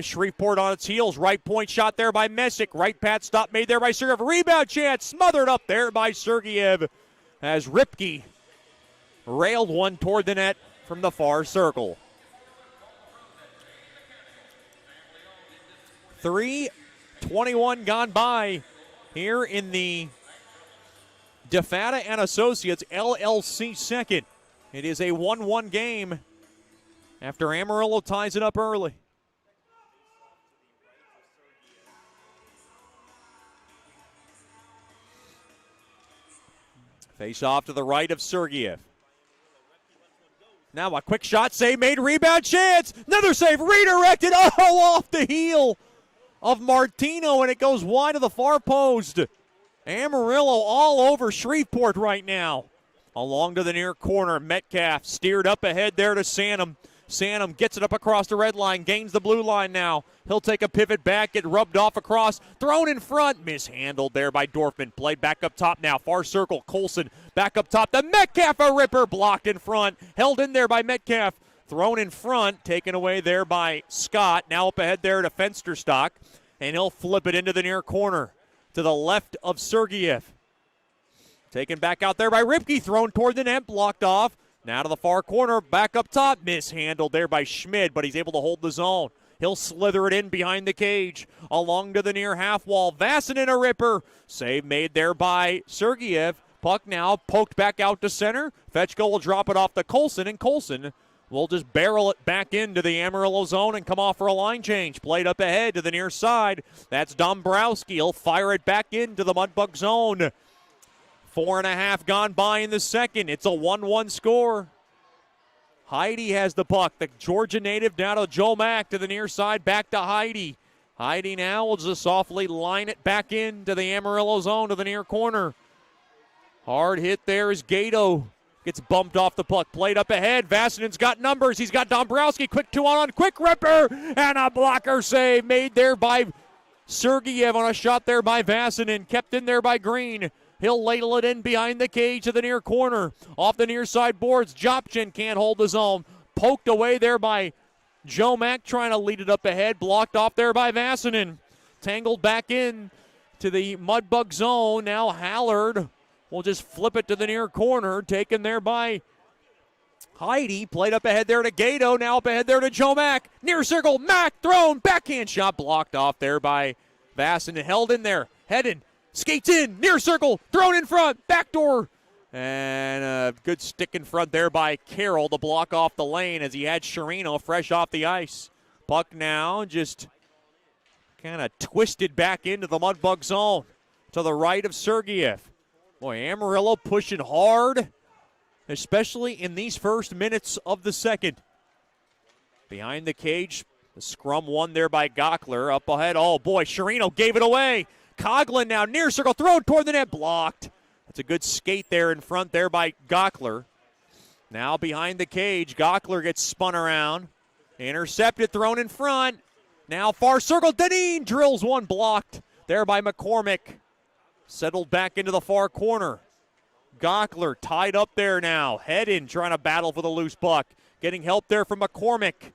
Shreveport on its heels. Right point shot there by Messick. Right pad stop made there by Sergeyev. Rebound chance smothered up there by Sergeyev as Ripke railed one toward the net from the far circle. 3:21 gone by here in the DeFata and Associates LLC second. It is a 1-1 game after Amarillo ties it up early. Face off to the right of Sergeyev. Now a quick shot, save made, rebound chance. Another save, redirected, off the heel of Martino, and it goes wide of the far post. Amarillo all over Shreveport right now. Along to the near corner, Metcalf steered up ahead there to Sanum. Sanum gets it up across the red line, gains the blue line now. He'll take a pivot back, get rubbed off across, thrown in front, mishandled there by Dorfman. Played back up top now, far circle, Colson back up top. The Metcalf, a ripper, blocked in front, held in there by Metcalf. Thrown in front, taken away there by Scott. Now up ahead there to Fensterstock, and he'll flip it into the near corner to the left of Sergeyev. Taken back out there by Ripke, thrown toward the net, blocked off. Now to the far corner, back up top, mishandled there by Schmid, but he's able to hold the zone. He'll slither it in behind the cage, along to the near half wall. Vasanen, a ripper. Save made there by Sergeyev. Puck now poked back out to center. Fetchko will drop it off to Colson, and Colson will just barrel it back into the Amarillo zone and come off for a line change. Played up ahead to the near side. That's Dombrowski. He'll fire it back into the Mudbug zone. 4.5 gone by in the second. It's a 1-1 score. Heidi has the puck. The Georgia native down to Joe Mack to the near side, back to Heidi. Heidi now will just softly line it back into the Amarillo zone to the near corner. Hard hit there is Gato. Gets bumped off the puck. Played up ahead. Vasanen's got numbers. He's got Dombrowski. Quick 2-on-1. Quick ripper. And a blocker save made there by Sergeyev on a shot there by Vasanen. Kept in there by Green. He'll ladle it in behind the cage to the near corner. Off the near side boards. Jopchin can't hold the zone. Poked away there by Joe Mack trying to lead it up ahead. Blocked off there by Vasanen. Tangled back in to the Mudbug zone. Now Hallard will just flip it to the near corner. Taken there by Heidi. Played up ahead there to Gato. Now up ahead there to Joe Mack. Near circle. Mack thrown. Backhand shot blocked off there by Vasanen. Held in there. Headed. Skates in, near circle, thrown in front, backdoor. And a good stick in front there by Carroll to block off the lane as he had Sherino fresh off the ice. Puck now just kind of twisted back into the Mudbug zone to the right of Sergeyev. Boy, Amarillo pushing hard, especially in these first minutes of the second. Behind the cage, the scrum won there by Gockler. Up ahead, oh boy, Sherino gave it away. Coughlin now near circle, thrown toward the net, blocked. That's a good skate there in front there by Gockler. Now behind the cage, Gockler gets spun around. Intercepted, thrown in front. Now far circle, Deneen drills one, blocked there by McCormick. Settled back into the far corner. Gockler tied up there now. Head in, trying to battle for the loose puck. Getting help there from McCormick.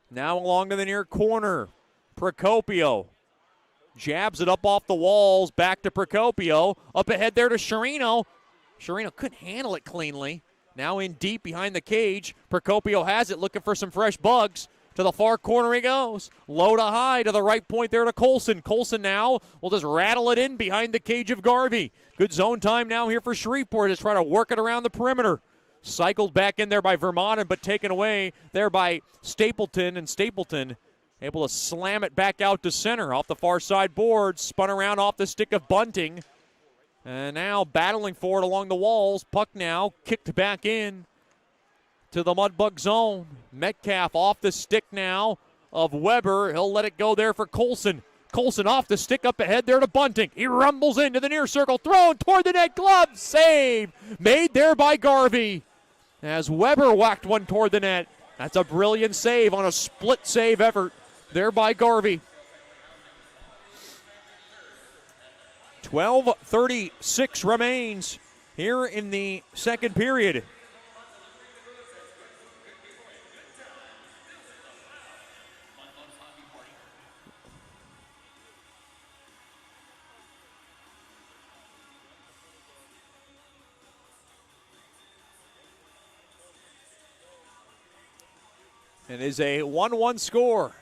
Now along to the near corner. Procopio jabs it up off the walls, back to Procopio. Up ahead there to Sherino. Sherino couldn't handle it cleanly. Now in deep behind the cage. Procopio has it, looking for some fresh bugs. To the far corner he goes. Low to high to the right point there to Colson. Colson now will just rattle it in behind the cage of Garvey. Good zone time now here for Shreveport as trying to work it around the perimeter. Cycled back in there by Vermont, but taken away there by Stapleton. And Stapleton able to slam it back out to center off the far side board. Spun around off the stick of Bunting. And now battling for it along the walls. Puck now kicked back in to the Mudbug zone. Metcalf off the stick now of Weber. He'll let it go there for Colson. Colson off the stick up ahead there to Bunting. He rumbles into the near circle. Thrown toward the net. Glove save made there by Garvey as Weber whacked one toward the net. That's a brilliant save on a split save effort there by Garvey. 12:36 remains here in the second period. It is a 1-1 score.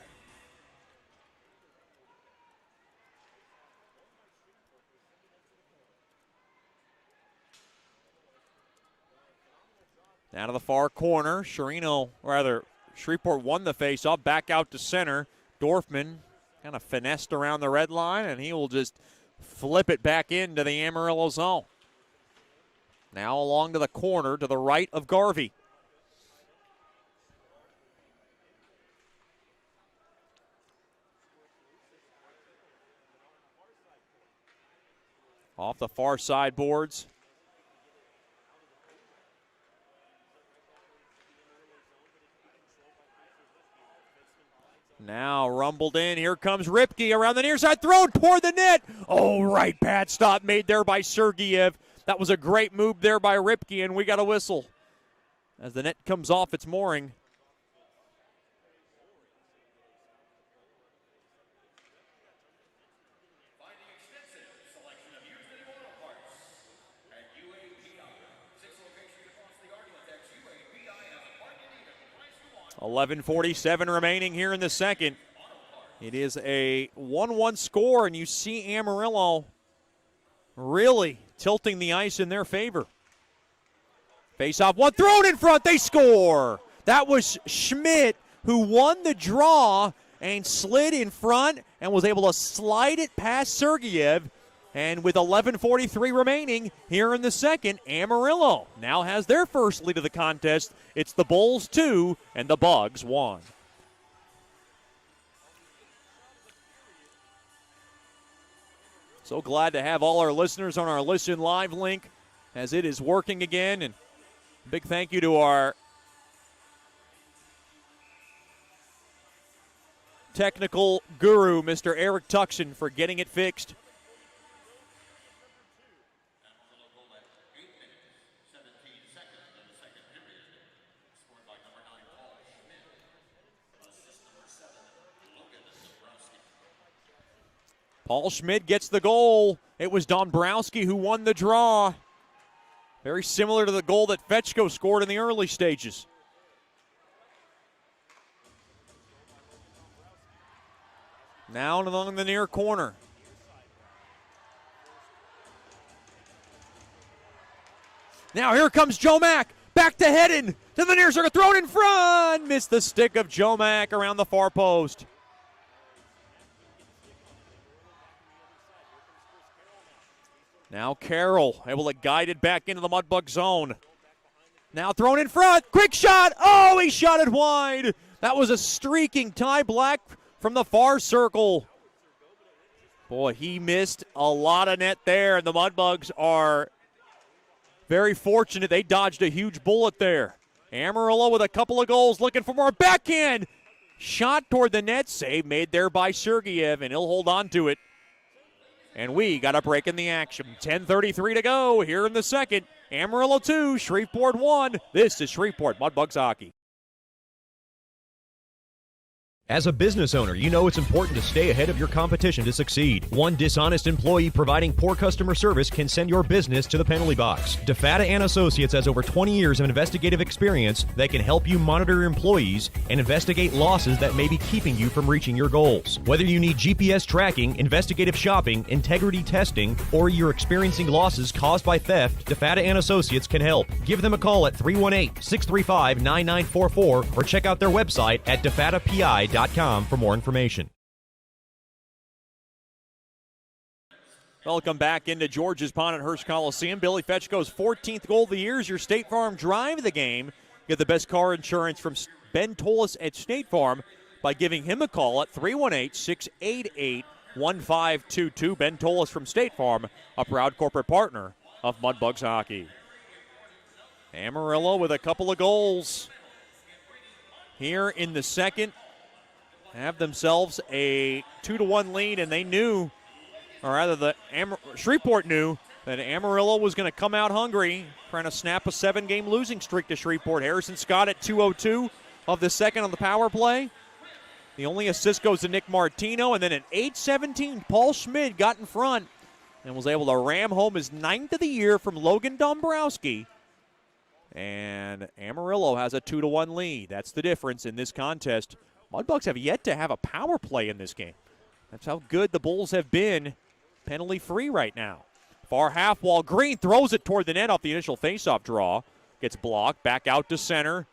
Down to the far corner. Shreveport won the faceoff. Back out to center. Dorfman kind of finessed around the red line, and he will just flip it back into the Amarillo zone. Now along to the corner to the right of Garvey. Off the far side boards. Now rumbled in. Here comes Ripke around the near side. Thrown toward the net. Oh, right pad stop made there by Sergeyev. That was a great move there by Ripke, and we got a whistle. As the net comes off its mooring. .11:47 remaining here in the second. It is a 1-1 score, and you see Amarillo really tilting the ice in their favor. Face-off, one thrown in front, they score! That was Schmidt who won the draw and slid in front and was able to slide it past Sergeyev. And with 11:43 remaining here in the second, Amarillo now has their first lead of the contest. It's the Bulls 2 and the Bugs 1. So glad to have all our listeners on our Listen Live link as it is working again. And big thank you to our technical guru, Mr. Eric Tuckson, for getting it fixed. Paul Schmidt gets the goal. It was Dombrowski who won the draw. Very similar to the goal that Fetchko scored in the early stages. Now along the near corner. Now here comes Joe Mack. Back to Hedden. To the near circle. Thrown in front. Missed the stick of Joe Mack around the far post. Now Carroll able to guide it back into the Mudbug zone. Now thrown in front. Quick shot. Oh, he shot it wide. That was a streaking Ty Black from the far circle. Boy, he missed a lot of net there, and the Mudbugs are very fortunate. They dodged a huge bullet there. Amarillo with a couple of goals, looking for more. Backhand. Shot toward the net. Save made there by Sergeyev, and he'll hold on to it. And we got a break in the action. 10:33 to go here in the second. Amarillo 2, Shreveport 1. This is Shreveport Mudbugs hockey. As a business owner, you know it's important to stay ahead of your competition to succeed. One dishonest employee providing poor customer service can send your business to the penalty box. DeFatta & Associates has over 20 years of investigative experience that can help you monitor your employees and investigate losses that may be keeping you from reaching your goals. Whether you need GPS tracking, investigative shopping, integrity testing, or you're experiencing losses caused by theft, DeFatta & Associates can help. Give them a call at 318-635-9944 or check out their website at defattapi.com for more information. Welcome back into George's Pond at Hearst Coliseum. Billy Fetchko's 14th goal of the year is your State Farm drive of the game. Get the best car insurance from Ben Tolis at State Farm by giving him a call at 318-688-1522. Ben Tolis from State Farm, a proud corporate partner of Mudbugs hockey. Amarillo with a couple of goals here in the second. Have themselves a 2-1 lead, and they knew, or rather Shreveport knew, that Amarillo was going to come out hungry, trying to snap a 7-game losing streak to Shreveport. Harrison Scott at 2:02 of the second on the power play. The only assist goes to Nick Martino, and then at 8:17, Paul Schmidt got in front and was able to ram home his 9th of the year from Logan Dombrowski. And Amarillo has a 2-1 lead. That's the difference in this contest. Mudbugs have yet to have a power play in this game. That's how good the Bulls have been penalty-free right now. Far half wall, Green throws it toward the net off the initial faceoff draw. Gets blocked, back out to center.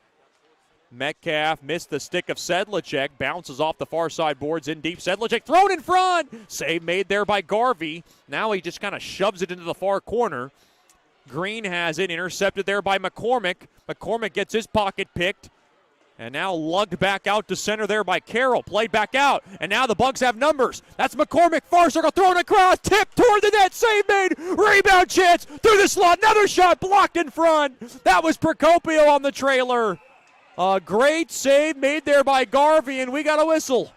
Metcalf missed the stick of Sedlicek, bounces off the far side boards in deep. Sedlicek thrown in front. Save made there by Garvey. Now he just kind of shoves it into the far corner. Green has it, intercepted there by McCormick. McCormick gets his pocket picked. And now lugged back out to center there by Carroll. Played back out, and now the Bugs have numbers. That's McCormick, far circle, thrown across, tipped toward the net, save made, rebound chance, through the slot, another shot blocked in front. That was Procopio on the trailer. A great save made there by Garvey, and we got a whistle.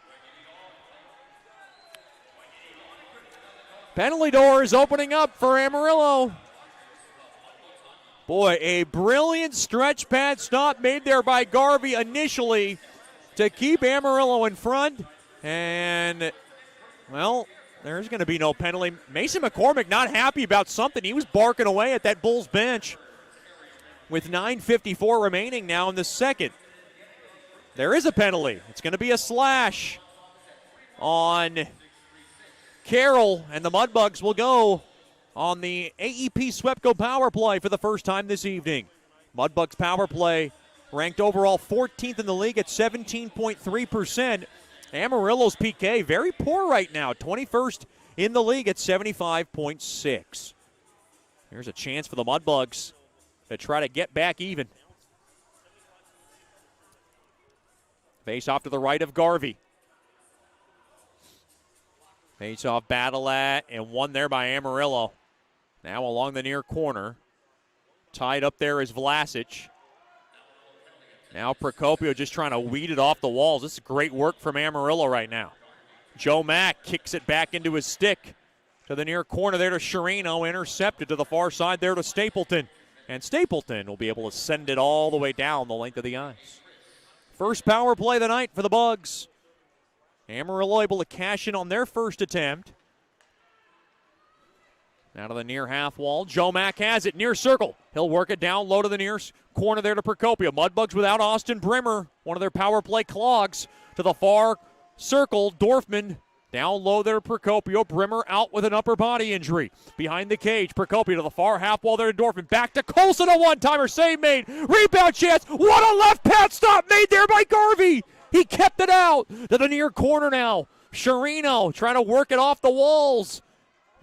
Penalty door is opening up for Amarillo. Boy, a brilliant stretch pad stop made there by Garvey initially to keep Amarillo in front. And, well, there's going to be no penalty. Mason McCormick not happy about something. He was barking away at that Bulls bench with 9:54 remaining now in the second. There is a penalty. It's going to be a slash on Carroll, and the Mudbugs will go on the AEP Swepco power play for the first time this evening. Mudbugs power play ranked overall 14th in the league at 17.3%. Amarillo's PK very poor right now, 21st in the league at 75.6. Here's a chance for the Mudbugs to try to get back even. Face off to the right of Garvey. Face off battle at, and one there by Amarillo. Now along the near corner. Tied up there is Vlasic. Now Procopio just trying to weed it off the walls. This is great work from Amarillo right now. Joe Mack kicks it back into his stick. To the near corner there to Sherino. Intercepted to the far side there to Stapleton. And Stapleton will be able to send it all the way down the length of the ice. First power play of the night for the Bugs. Amarillo able to cash in on their first attempt. Now to the near half wall. Joe Mack has it, near circle. He'll work it down low to the near corner there to Procopio. Mudbugs without Austin Brimmer, one of their power play clogs. To the far circle, Dorfman down low there to Procopio. Brimmer out with an upper body injury. Behind the cage, Procopio to the far half wall there to Dorfman. Back to Colson, a one-timer, save made. Rebound chance, what a left pad stop made there by Garvey. He kept it out to the near corner now. Sherino trying to work it off the walls.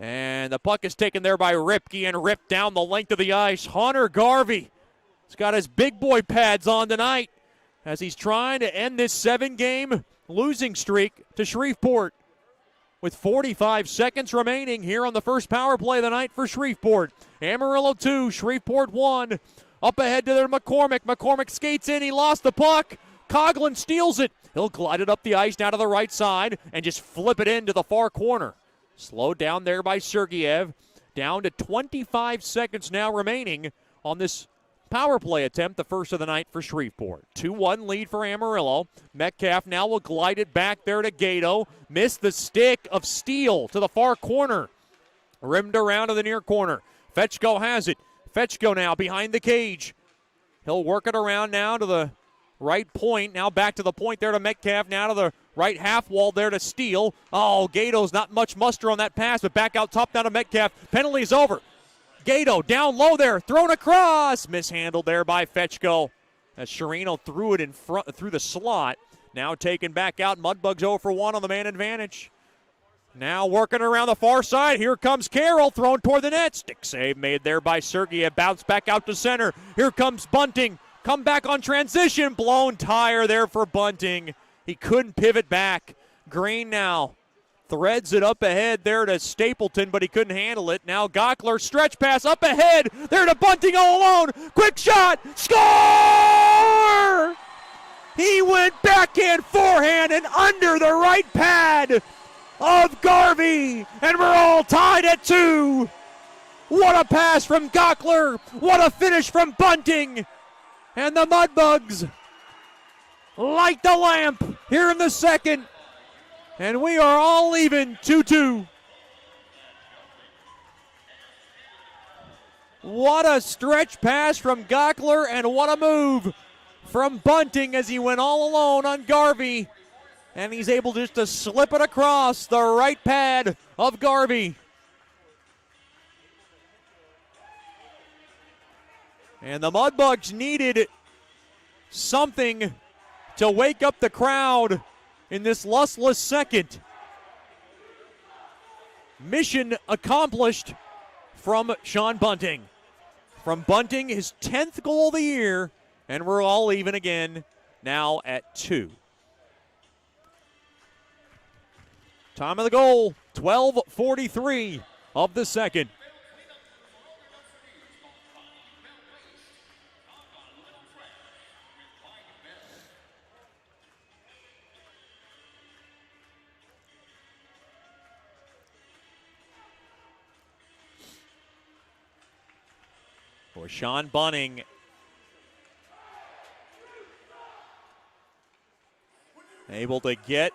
And the puck is taken there by Ripke and ripped down the length of the ice. Hunter Garvey has got his big boy pads on tonight as he's trying to end this 7-game losing streak to Shreveport. With 45 seconds remaining here on the first power play of the night for Shreveport. Amarillo 2, Shreveport 1. Up ahead to their McCormick. McCormick skates in. He lost the puck. Coughlin steals it. He'll glide it up the ice now to the right side and just flip it into the far corner. Slowed down there by Sergeyev. Down to 25 seconds now remaining on this power play attempt, the first of the night for Shreveport. 2-1 lead for Amarillo. Metcalf now will glide it back there to Gato. Missed the stick of Steele to the far corner. Rimmed around to the near corner. Fetchko has it. Fetchko now behind the cage. He'll work it around now to the right point. Now back to the point there to Metcalf. Now to the right half wall there to Steele. Oh, Gato's not much muster on that pass, but back out top down to Metcalf. Penalty is over. Gato down low there, thrown across. Mishandled there by Fetchko as Sherino threw it in front through the slot. Now taken back out. Mudbugs 0 for 1 on the man advantage. Now working around the far side. Here comes Carroll, thrown toward the net. Stick save made there by Sergeyev. Bounce back out to center. Here comes Bunting. Come back on transition. Blown tire there for Bunting. He couldn't pivot back. Green now threads it up ahead there to Stapleton, but he couldn't handle it. Now Gockler, stretch pass up ahead. There to Bunting all alone. Quick shot. Score! He went backhand, forehand, and under the right pad of Garvey. And we're all tied at 2. What a pass from Gockler. What a finish from Bunting. And the Mudbugs light the lamp here in the second. And we are all even 2-2. What a stretch pass from Gockler, and what a move from Bunting as he went all alone on Garvey. And he's able just to slip it across the right pad of Garvey. And the Mudbugs needed something to wake up the crowd in this lustless second. Mission accomplished from Sean Bunting. From Bunting, his 10th goal of the year, and we're all even again, now at 2. Time of the goal, 12:43 of the second. For Sean Bunting, able to get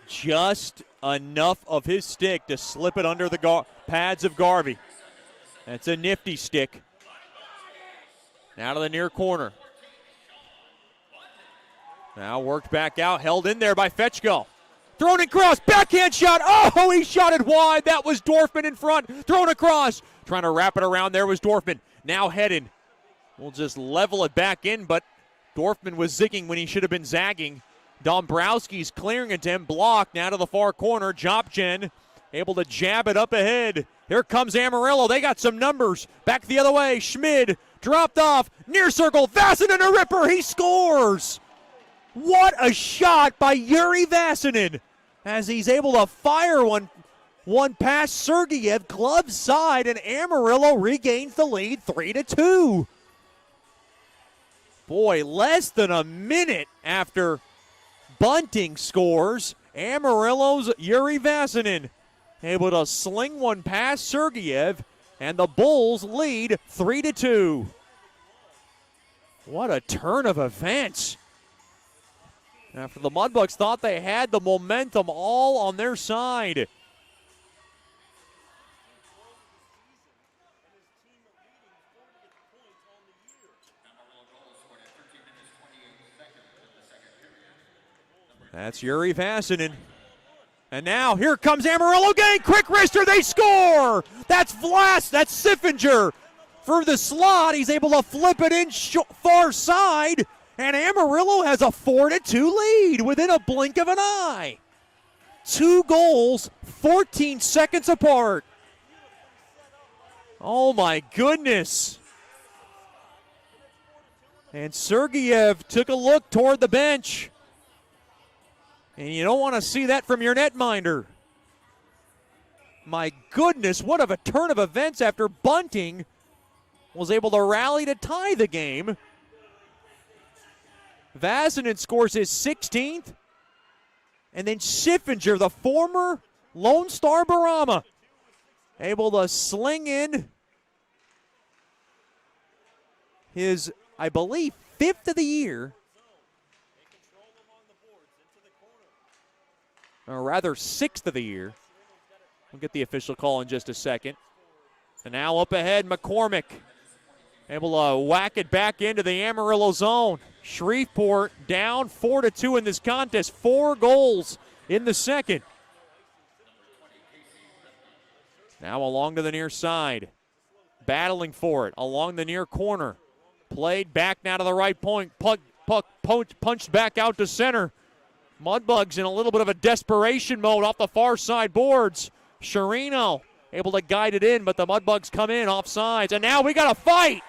just enough of his stick to slip it under the pads of Garvey. That's a nifty stick. Now to the near corner. Now worked back out, held in there by Fetchko. Thrown across, backhand shot. Oh, he shot it wide. That was Dorfman in front. Thrown across. Trying to wrap it around there was Dorfman. Now headed. We'll just level it back in, but Dorfman was zigging when he should have been zagging. Dombrowski's clearing it to him. Blocked now to the far corner. Jopchen able to jab it up ahead. Here comes Amarillo. They got some numbers. Back the other way. Schmid dropped off. Near circle. Vassinen a ripper. He scores. What a shot by Yuri Vassinen as he's able to fire one past Sergeyev, glove side, and Amarillo regains the lead 3-2. Boy, less than a minute after Bunting scores, Amarillo's Yuri Vassinen able to sling one past Sergeyev, and the Bulls lead 3-2. What a turn of events. After the Mudbugs thought they had the momentum all on their side. That's Yuri Vassinen. And now here comes Amarillo again. Quick wrister, they score. That's Vlas, that's Siffinger. For the slot, he's able to flip it in far side. And Amarillo has a 4-2 lead within a blink of an eye. 2 goals, 14 seconds apart. Oh my goodness. And Sergeyev took a look toward the bench. And you don't want to see that from your netminder. My goodness, what of a turn of events after Bunting was able to rally to tie the game. Vassinen scores his 16th. And then Siffinger, the former Lone Star Barama, able to sling in his, I believe, 5th of the year. Or rather, 6th of the year. We'll get the official call in just a second. And now up ahead, McCormick. Able to whack it back into the Amarillo zone. Shreveport down 4-2 in this contest. 4 goals in the second. Now along to the near side. Battling for it along the near corner. Played back now to the right point. Puck punched back out to center. Mudbugs in a little bit of a desperation mode off the far side boards. Sherino able to guide it in, but the Mudbugs come in offsides. And now we got a fight.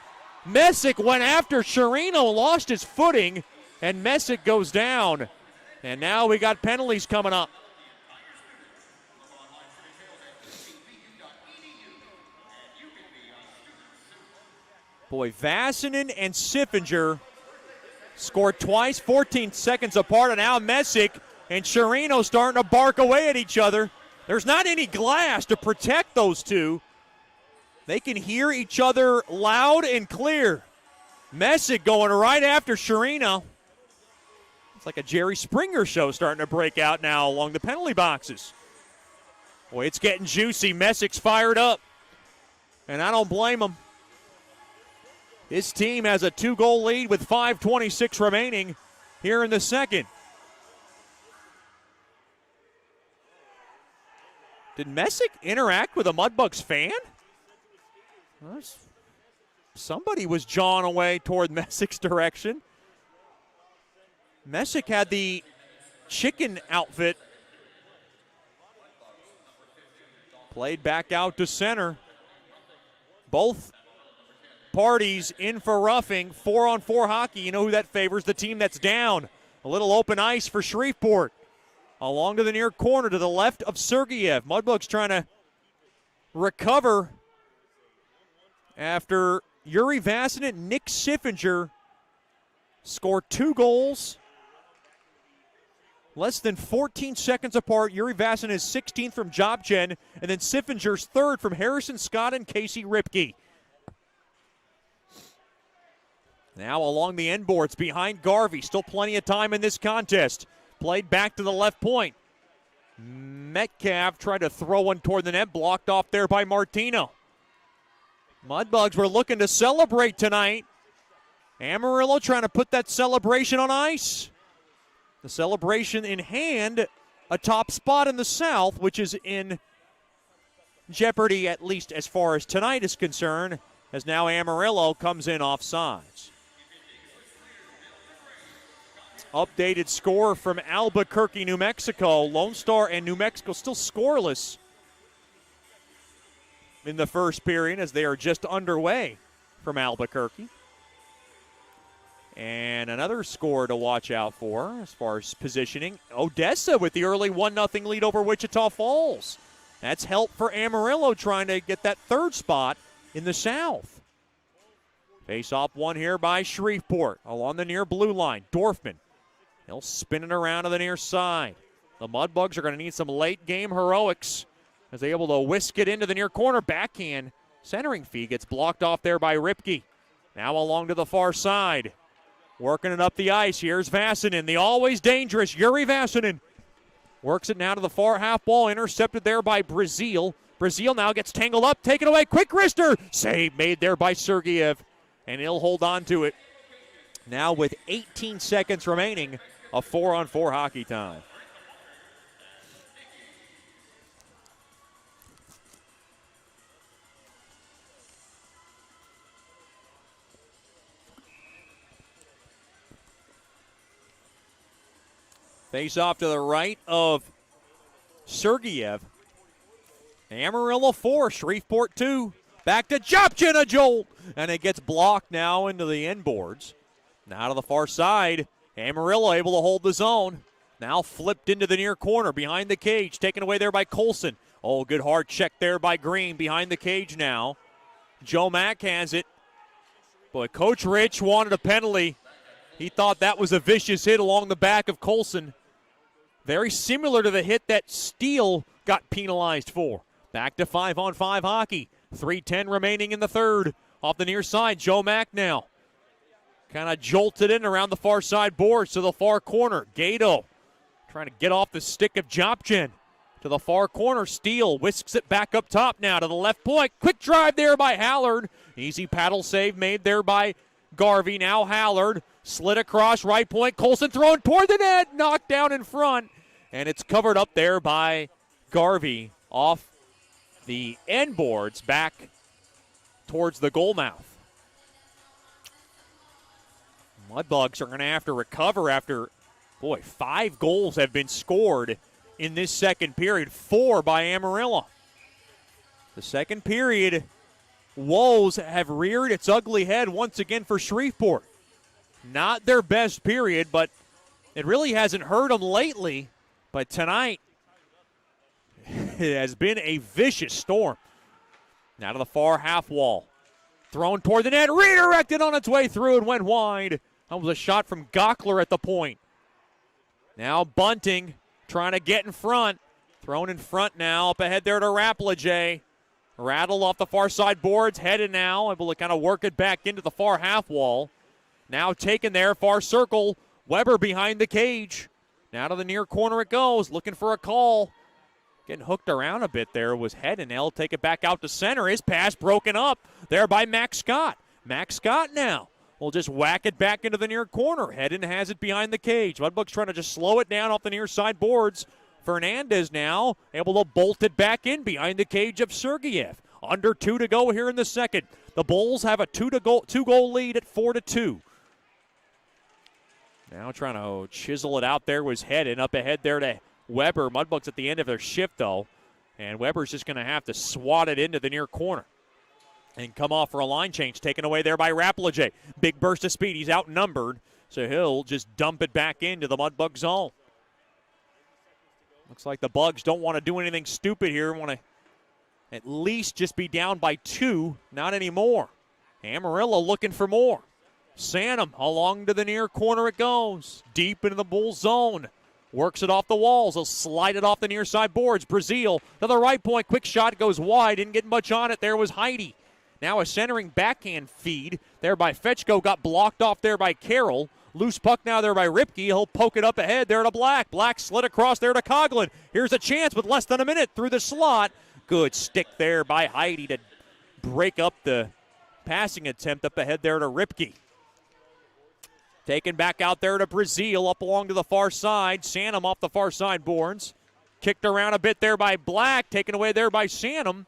Messick went after Sherino, lost his footing, and Messick goes down. And now we got penalties coming up. Boy, Vassinen and Siffinger scored twice, 14 seconds apart, and now Messick and Sherino starting to bark away at each other. There's not any glass to protect those two. They can hear each other loud and clear. Messick going right after Sherino. It's like a Jerry Springer show starting to break out now along the penalty boxes. Boy, it's getting juicy. Messick's fired up, and I don't blame him. His team has a 2-goal lead with 5:26 remaining here in the second. Did Messick interact with a Mudbugs fan? Somebody was jawing away toward Messick's direction. Messick had the chicken outfit. Played back out to center. Both parties in for roughing. 4-on-4 hockey. You know who that favors? The team that's down. A little open ice for Shreveport. Along to the near corner to the left of Sergeyev. Mudbugs trying to recover after Yuri Vasanen and Nick Siffinger scored 2 goals. Less than 14 seconds apart. Yuri Vasanen is 16th from Jobchen, and then Siffinger's 3rd from Harrison Scott and Casey Ripke. Now along the end boards behind Garvey. Still plenty of time in this contest. Played back to the left point. Metcalf tried to throw one toward the net, blocked off there by Martino. Mudbugs were looking to celebrate tonight. Amarillo trying to put that celebration on ice. The celebration in hand, a top spot in the South, which is in jeopardy, at least as far as tonight is concerned, as now Amarillo comes in offsides. Updated score from Albuquerque, New Mexico. Lone Star and New Mexico still scoreless in the first period as they are just underway from Albuquerque. And another score to watch out for as far as positioning. Odessa with the early 1-0 lead over Wichita Falls. That's help for Amarillo trying to get that 3rd spot in the South. Face-off one here by Shreveport along the near blue line. Dorfman. He'll spin it around to the near side. The Mudbugs are going to need some late-game heroics as they're able to whisk it into the near corner. Backhand centering fee gets blocked off there by Ripke. Now along to the far side. Working it up the ice. Here's Vasanen, the always dangerous Yuri Vasanen. Works it now to the far half wall. Intercepted there by Brazil. Brazil now gets tangled up. Taken away. Quick wrister. Save made there by Sergeyev. And he'll hold on to it. Now with 18 seconds remaining, a 4-on-4 hockey time. Face off to the right of Sergeyev. Amarillo 4, Shreveport 2. Back to Jopchin, a jolt. And it gets blocked now into the end boards. Now to the far side. Amarillo able to hold the zone. Now flipped into the near corner behind the cage. Taken away there by Colson. Oh, good hard check there by Green behind the cage now. Joe Mack has it. Boy, Coach Rich wanted a penalty. He thought that was a vicious hit along the back of Colson. Very similar to the hit that Steele got penalized for. Back to 5-on-5 hockey. 3:10 remaining in the third. Off the near side, Joe Mack now. Kind of jolted in around the far side boards to the far corner. Gato trying to get off the stick of Jopchin. To the far corner, Steele whisks it back up top now to the left point. Quick drive there by Hallard. Easy paddle save made there by Garvey. Now Hallard slid across right point. Colson thrown toward the net. Knocked down in front. And it's covered up there by Garvey off the end boards back towards the goal mouth. Mudbugs are going to have to recover after, 5 goals have been scored in this second period. 4 by Amarillo. The second period, woes have reared its ugly head once again for Shreveport. Not their best period, but it really hasn't hurt them lately. But tonight, it has been a vicious storm. Now to the far half wall. Thrown toward the net, redirected on its way through and went wide. That was a shot from Gockler at the point. Now Bunting trying to get in front. Thrown in front now, up ahead there to Rapplejay. Rattled off the far side boards, headed now, able to kind of work it back into the far half wall. Now taken there, far circle. Weber behind the cage. Now to the near corner it goes, looking for a call. Getting hooked around a bit there was Head, and they'll take it back out to center. His pass broken up there by Max Scott. Max Scott now will just whack it back into the near corner. Hedden has it behind the cage. Mudbugs trying to just slow it down off the near side boards. Fernandez now able to bolt it back in behind the cage of Sergeyev. Under 2 to go here in the second. The Bulls have a 2-goal lead at 4-2. Now trying to chisel it out there was Hedden. Up ahead there to Weber. Mudbugs at the end of their shift, though. And Weber's just going to have to swat it into the near corner. And come off for a line change. Taken away there by Rapplejay. Big burst of speed. He's outnumbered. So he'll just dump it back into the Mudbug zone. Looks like the Bugs don't want to do anything stupid here. Want to at least just be down by 2. Not anymore. Amarillo looking for more. Sanum along to the near corner it goes. Deep into the Bulls zone. Works it off the walls. He'll slide it off the near side boards. Brazil to the right point. Quick shot goes wide. Didn't get much on it. There was Heidi. Now a centering backhand feed there by Fetchko. Got blocked off there by Carroll. Loose puck now there by Ripke. He'll poke it up ahead there to Black. Black slid across there to Coughlin. Here's a chance with less than a minute through the slot. Good stick there by Heidi to break up the passing attempt up ahead there to Ripke. Taken back out there to Brazil up along to the far side. Sanum off the far side boards. Kicked around a bit there by Black. Taken away there by Sanum.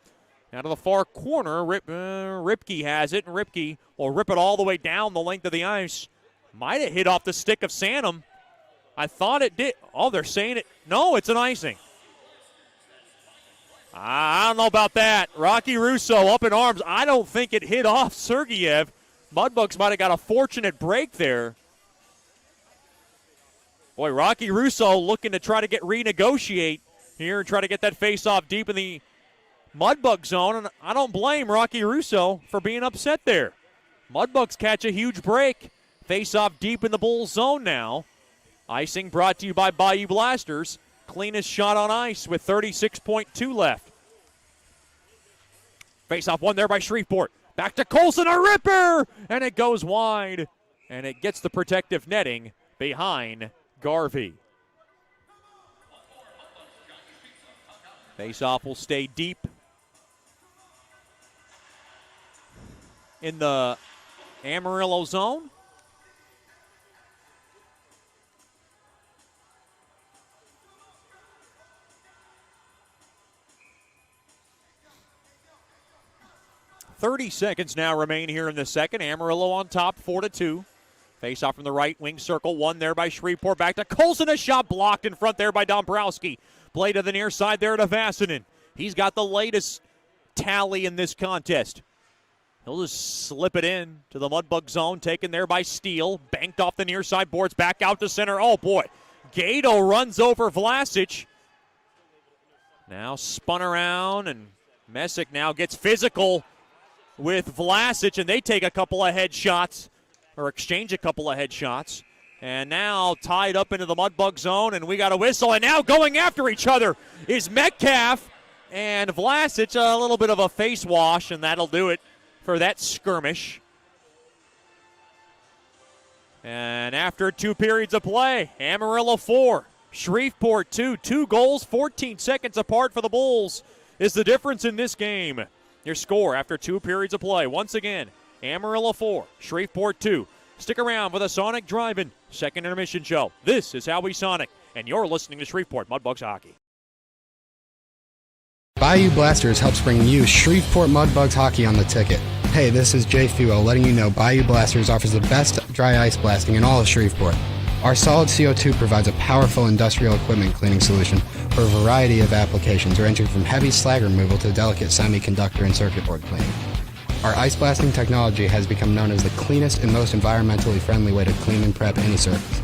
Out of the far corner, Ripke has it, and Ripke will rip it all the way down the length of the ice. Might have hit off the stick of Sanum. I thought it did. Oh, they're saying it. No, it's an icing. I don't know about that. Rocky Russo up in arms. I don't think it hit off Sergeyev. Mudbugs might have got a fortunate break there. Boy, Rocky Russo looking to try to renegotiate here and try to get that face-off deep in the Mudbug zone, and I don't blame Rocky Russo for being upset there. Mudbugs catch a huge break. Face-off deep in the Bulls zone now. Icing brought to you by Bayou Blasters. Cleanest shot on ice with 36.2 left. Face-off one there by Shreveport. Back to Colson, a ripper! And it goes wide. And it gets the protective netting behind Garvey. Face-off will stay deep in the Amarillo zone. .30 seconds now remain here in the second. Amarillo on top, 4-2. Face off from the right wing circle, one there by Shreveport. Back to Colson, a shot blocked in front there by Dombrowski. Play to the near side there to Vassinen. He's got the latest tally in this contest. He'll just slip it in to the Mudbug zone, taken there by Steele. Banked off the near side boards, back out to center. Oh, boy. Gato runs over Vlasic. Now spun around, and Messick now gets physical with Vlasic, and they take a couple of headshots, or exchange a couple of headshots. And now tied up into the Mudbug zone, and we got a whistle. And now going after each other is Metcalf and Vlasic. A little bit of a face wash, and that'll do it for that skirmish. And after 2 periods of play, Amarillo 4, Shreveport 2. 2 goals, 14 seconds apart for the Bulls is the difference in this game. Your score after 2 periods of play. Once again, Amarillo 4, Shreveport 2. Stick around for the Sonic Drive-In second intermission show. This is How We Sonic, and you're listening to Shreveport Mudbugs Hockey. Bayou Blasters helps bring you Shreveport Mudbugs Hockey on the ticket. Hey, this is Jay Fuo letting you know Bayou Blasters offers the best dry ice blasting in all of Shreveport. Our solid CO2 provides a powerful industrial equipment cleaning solution for a variety of applications ranging from heavy slag removal to delicate semiconductor and circuit board cleaning. Our ice blasting technology has become known as the cleanest and most environmentally friendly way to clean and prep any surface.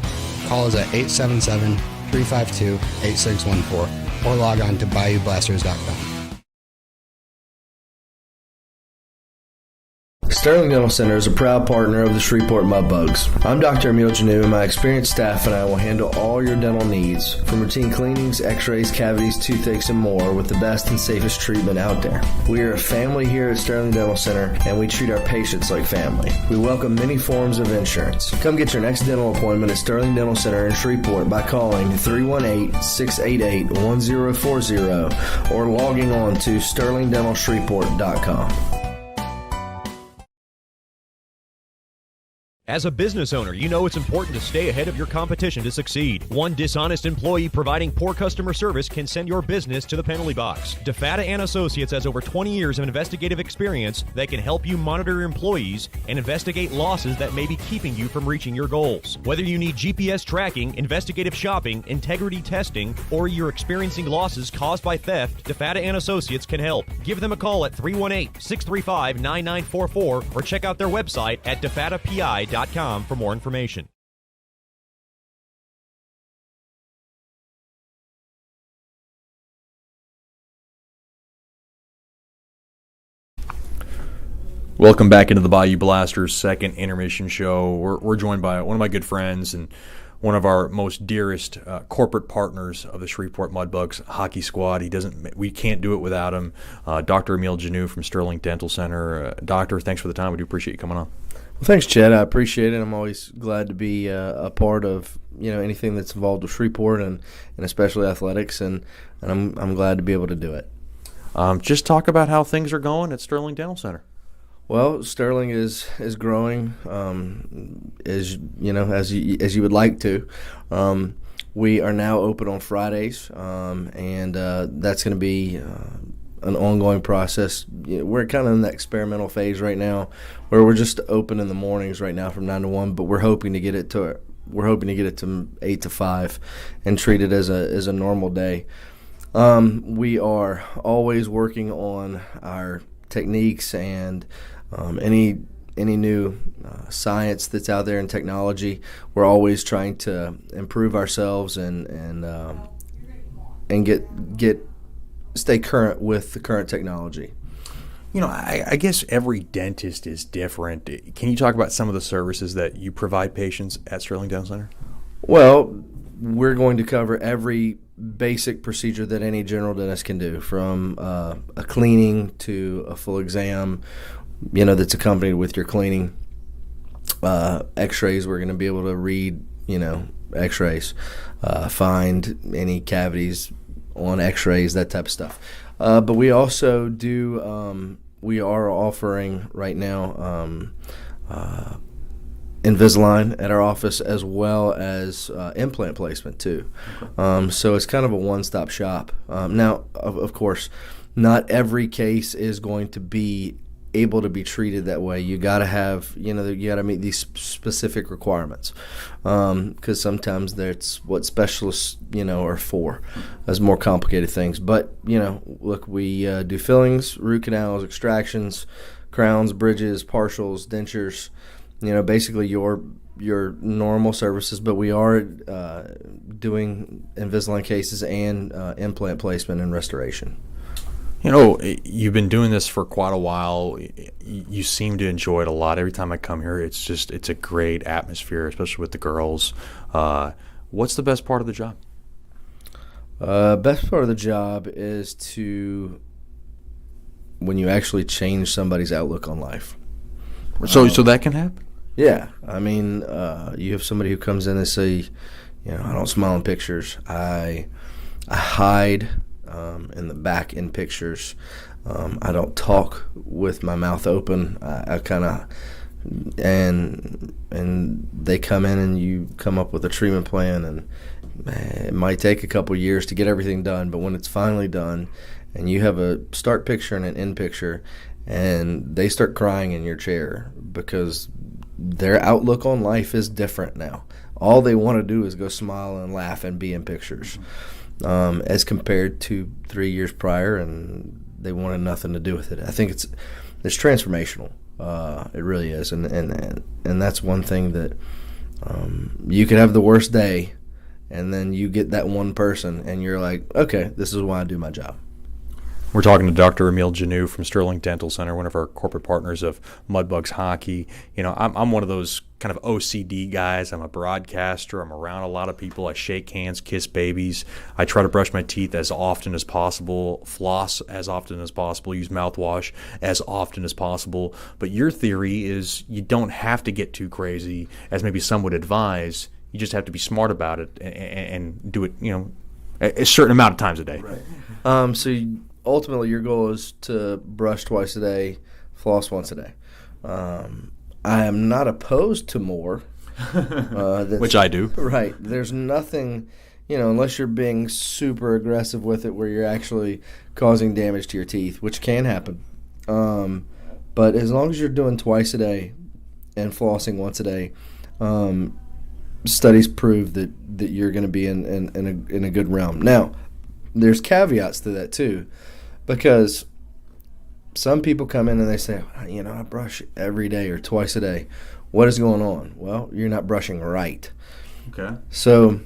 Call us at 877-352-8614 or log on to BayouBlasters.com. Sterling Dental Center is a proud partner of the Shreveport Mudbugs. I'm Dr. Emil Janu, and my experienced staff and I will handle all your dental needs, from routine cleanings, x-rays, cavities, toothaches, and more, with the best and safest treatment out there. We are a family here at Sterling Dental Center, and we treat our patients like family. We welcome many forms of insurance. Come get your next dental appointment at Sterling Dental Center in Shreveport by calling 318-688-1040 or logging on to sterlingdentalshreveport.com. As a business owner, you know it's important to stay ahead of your competition to succeed. One dishonest employee providing poor customer service can send your business to the penalty box. DeFata and Associates has over 20 years of investigative experience that can help you monitor your employees and investigate losses that may be keeping you from reaching your goals. Whether you need GPS tracking, investigative shopping, integrity testing, or you're experiencing losses caused by theft, DeFata and Associates can help. Give them a call at 318-635-9944 or check out their website at defatapi.com for more information. Welcome back into the Bayou Blasters second intermission show. We're joined by one of my good friends and one of our most dearest corporate partners of the Shreveport Mudbugs hockey squad. We can't do it without him. Dr. Emile Janou from Sterling Dental Center. Doctor, thanks for the time. We do appreciate you coming on. Well, thanks, Chet. I appreciate it. I'm always glad to be a part of anything that's involved with Shreveport and especially athletics, and I'm glad to be able to do it. Just talk about how things are going at Sterling Dental Center. Well, Sterling is growing as you would like to. We are now open on Fridays, and that's going to be an ongoing process. We're kind of in that experimental phase right now, where we're just open in the mornings right now from 9 to 1, but we're hoping to get it to 8 to 5 and treat it as a normal day. We are always working on our techniques and any new science that's out there in technology. We're always trying to improve ourselves and stay current with the current technology. I guess every dentist is different. Can you talk about some of the services that you provide patients at Sterling Dental Center? Well, we're going to cover every basic procedure that any general dentist can do, from a cleaning to a full exam, that's accompanied with your cleaning. X-rays, we're going to be able to read, X-rays, find any cavities on X-rays, that type of stuff. But we also do, we are offering right now Invisalign at our office, as well as implant placement too. Okay. So it's kind of a one-stop shop. Now, of course, not every case is going to be able to be treated that way. You got to have, you got to meet these specific requirements, because sometimes that's what specialists, are for, as more complicated things. But, look, we do fillings, root canals, extractions, crowns, bridges, partials, dentures, basically your normal services. But we are doing Invisalign cases and implant placement and restoration. You've been doing this for quite a while. You seem to enjoy it a lot. Every time I come here, it's a great atmosphere, especially with the girls. What's the best part of the job? Best part of the job is when you actually change somebody's outlook on life. So that can happen? Yeah. I mean, you have somebody who comes in and say, I don't smile in pictures. I hide in the back in pictures. I don't talk with my mouth open. I kind of, and they come in and you come up with a treatment plan, and it might take a couple years to get everything done, but when it's finally done and you have a start picture and an end picture, and they start crying in your chair because their outlook on life is different now. All they want to do is go smile and laugh and be in pictures. As compared to 3 years prior, and they wanted nothing to do with it. I think it's transformational. It really is, and that's one thing that you could have the worst day, and then you get that one person, and you're like, okay, this is why I do my job. We're talking to Dr. Emile Janou from Sterling Dental Center, one of our corporate partners of Mudbugs Hockey. I'm one of those kind of OCD guys. I'm a broadcaster. I'm around a lot of people. I shake hands, kiss babies. I try to brush my teeth as often as possible, floss as often as possible, use mouthwash as often as possible. But your theory is you don't have to get too crazy, as maybe some would advise. You just have to be smart about it and do it, a certain amount of times a day. Right. Ultimately, your goal is to brush twice a day, floss once a day. I am not opposed to more. Which I do. Right. There's nothing, unless you're being super aggressive with it where you're actually causing damage to your teeth, which can happen. But as long as you're doing twice a day and flossing once a day, studies prove that you're going to be in a good realm. Now, there's caveats to that too, because some people come in and they say, I brush every day or twice a day. What is going on? Well, you're not brushing right. Okay. So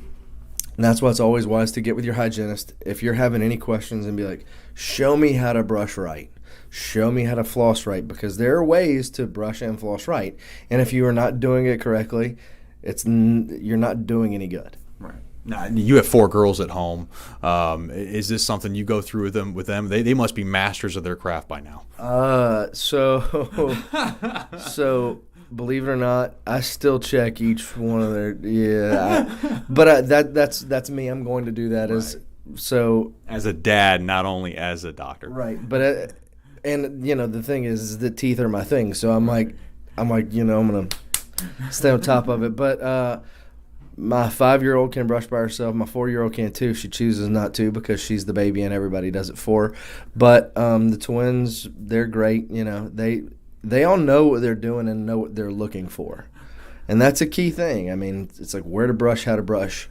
that's why it's always wise to get with your hygienist. If you're having any questions, and be like, show me how to brush right. Show me how to floss right, because there are ways to brush and floss right. And if you are not doing it correctly, you're not doing any good. Right. Now, you have 4 girls at home. Is this something you go through with them? They must be masters of their craft by now. So believe it or not, I still check each one of their but that's me. I'm going to do that as a dad, not only as a doctor. Right. But and the thing is the teeth are my thing. So I'm like I'm gonna stay on top of it. But my 5-year-old can brush by herself. My 4-year-old can too. She chooses not to because she's the baby and everybody does it for her. But the twins, they're great. They all know what they're doing and know what they're looking for. And that's a key thing. I mean, it's like where to brush, how to brush.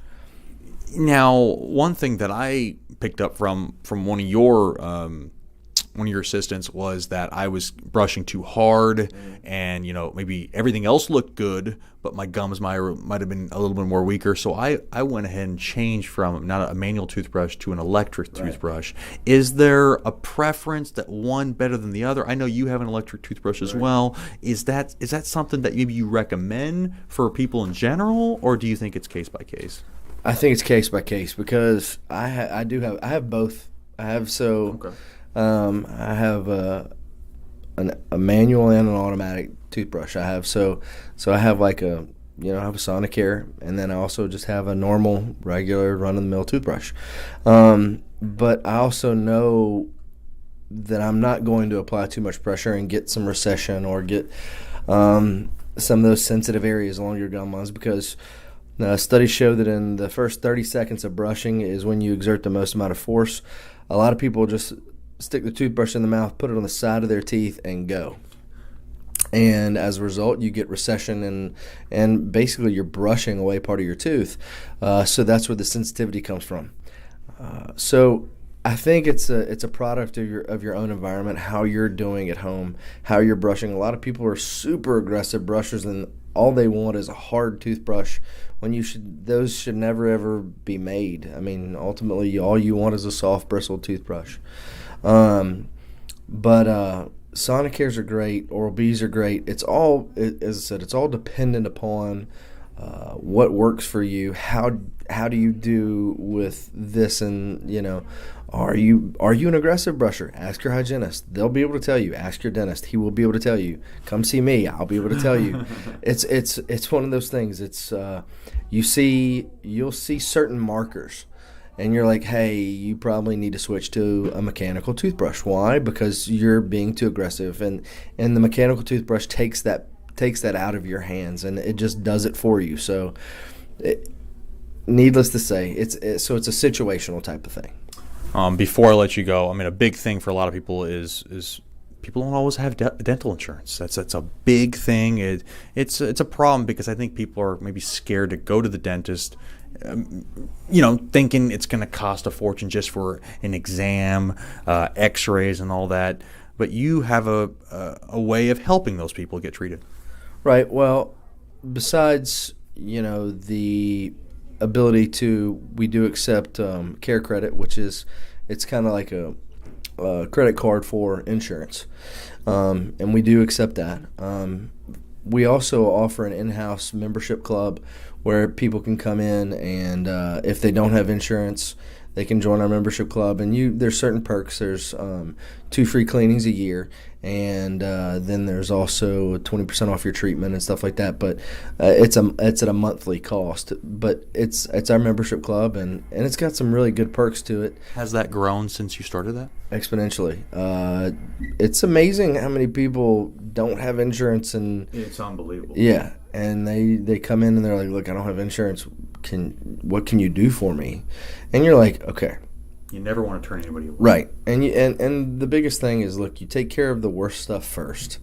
Now, one thing that I picked up from one of your assistants was that I was brushing too hard, and maybe everything else looked good, but my gums might have been a little bit more weaker. So I went ahead and changed from not a manual toothbrush to an electric toothbrush. Is there a preference that one better than the other? I know you have an electric toothbrush as well. Is that something that maybe you recommend for people in general, or do you think it's case by case? I think it's case by case, because I have both. I have I have a manual and an automatic toothbrush. I have I have like I have a Sonicare, and then I also just have a normal, regular, run-of-the-mill toothbrush. But I also know that I'm not going to apply too much pressure and get some recession or get some of those sensitive areas along your gum lines, because studies show that in the first 30 seconds of brushing is when you exert the most amount of force. A lot of people just stick the toothbrush in the mouth, put it on the side of their teeth, and go. And as a result, you get recession, and basically you're brushing away part of your tooth. So that's where the sensitivity comes from. So I think it's a product of your own environment, how you're doing at home, how you're brushing. A lot of people are super aggressive brushers, and all they want is a hard toothbrush, when those should never ever be made. I mean, ultimately, all you want is a soft bristled toothbrush. But Sonicares are great, Oral-B's are great. It's all, as I said, it's all dependent upon what works for you. How do you do with this? And are you an aggressive brusher? Ask your hygienist. They'll be able to tell you. Ask your dentist. He will be able to tell you. Come see me. I'll be able to tell you. It's one of those things. It's you'll see certain markers, and you're like, hey, you probably need to switch to a mechanical toothbrush. Why? Because you're being too aggressive, and the mechanical toothbrush takes that out of your hands, and it just does it for you. So, needless to say, it's a situational type of thing. Before I let you go, I mean, a big thing for a lot of people is people don't always have dental insurance. That's a big thing. It's a problem, because I think people are maybe scared to go to the dentist, thinking it's going to cost a fortune just for an exam, X-rays, and all that. But you have a way of helping those people get treated. Right. Well, besides the ability we do accept care credit, which it's kind of like a credit card for insurance, and we do accept that. We also offer an in-house membership club where people can come in, and if they don't have insurance, they can join our membership club. And there's certain perks. There's 2 free cleanings a year, and then there's also 20% off your treatment and stuff like that. But it's at a monthly cost. But it's our membership club, and it's got some really good perks to it. Has that grown since you started that? Exponentially. It's amazing how many people don't have insurance, and It's unbelievable. yeah, and they come in and they're like, look, I don't have insurance. What can you do for me? And you're like, okay. You never want to turn anybody away. Right. And the biggest thing is, look, you take care of the worst stuff first.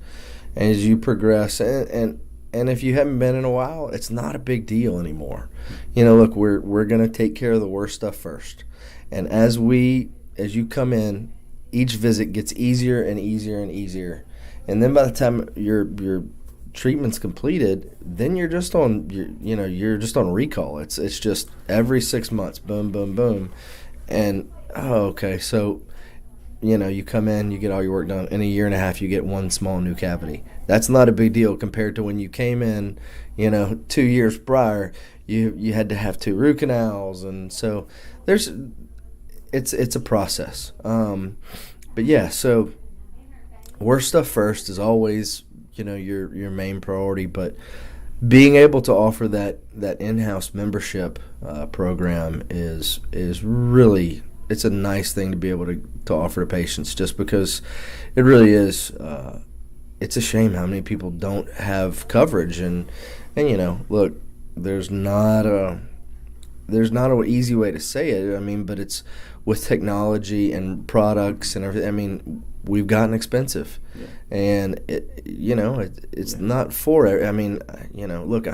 And as you progress, and if you haven't been in a while, it's not a big deal anymore. Look, we're going to take care of the worst stuff first. And as you come in, each visit gets easier and easier and easier. And then by the time your treatment's completed, then you're just on recall. It's just every 6 months, boom, boom, boom. And okay, so you come in, you get all your work done. In a year and a half, you get one small new cavity. That's not a big deal compared to when you came in, 2 years prior, you had to have 2 root canals, and so it's a process. But yeah, so worst stuff first is always your main priority, but being able to offer that in-house membership program is really, it's a nice thing to be able to offer to patients, just because it really is. It's a shame how many people don't have coverage, and look, there's not an easy way to say it. But it's with technology and products and everything. We've gotten expensive, and it's not for it. Look,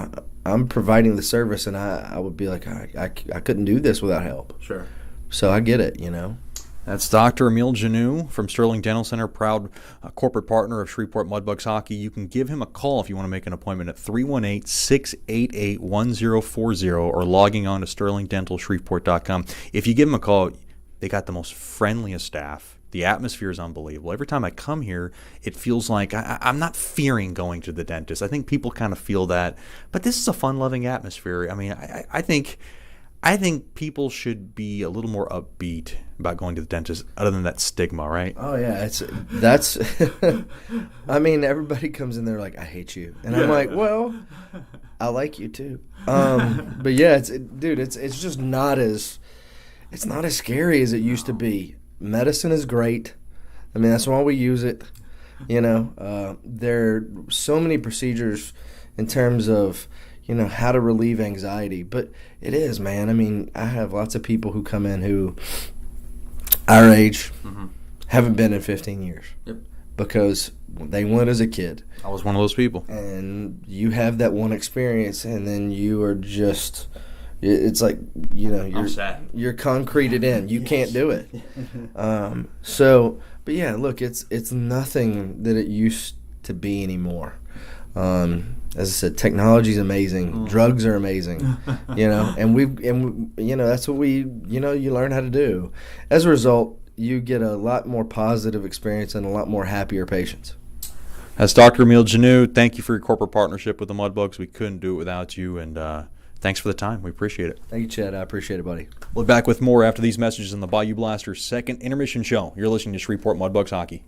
I'm providing the service, and I would be like, I couldn't do this without help. Sure. So I get it, That's Dr. Emil Janeau from Sterling Dental Center, proud corporate partner of Shreveport Mudbugs Hockey. You can give him a call if you want to make an appointment at 318-688-1040 or logging on to sterlingdentalshreveport.com. If you give him a call, they got the most friendliest staff. The atmosphere is unbelievable. Every time I come here, it feels like I'm not fearing going to the dentist. I think people kind of feel that. But this is a fun-loving atmosphere. I think people should be a little more upbeat about going to the dentist, other than that stigma, right? Oh yeah, that's. Everybody comes in there like, I hate you, and I'm like, well, I like you too. But yeah, it's just not as scary as it used to be. Medicine is great. That's why we use it. There are so many procedures in terms of how to relieve anxiety, but it is, man. I have lots of people who come in who our age haven't been in 15 years. Yep. Because they went as a kid. I was one of those people. And you have that one experience, and then you are just, it's like, you're concreted in. You can't do it. But yeah, look, it's nothing that it used to be anymore. As I said, technology is amazing. Drugs are amazing, and that's what you learn how to do. As a result, you get a lot more positive experience and a lot more happier patients. That's Dr. Emil Janeau. Thank you for your corporate partnership with the Mudbugs. We couldn't do it without you, and thanks for the time. We appreciate it. Thank you, Chet. I appreciate it, buddy. We'll be back with more after these messages on the Bayou Blasters' second intermission show. You're listening to Shreveport Mudbugs Hockey.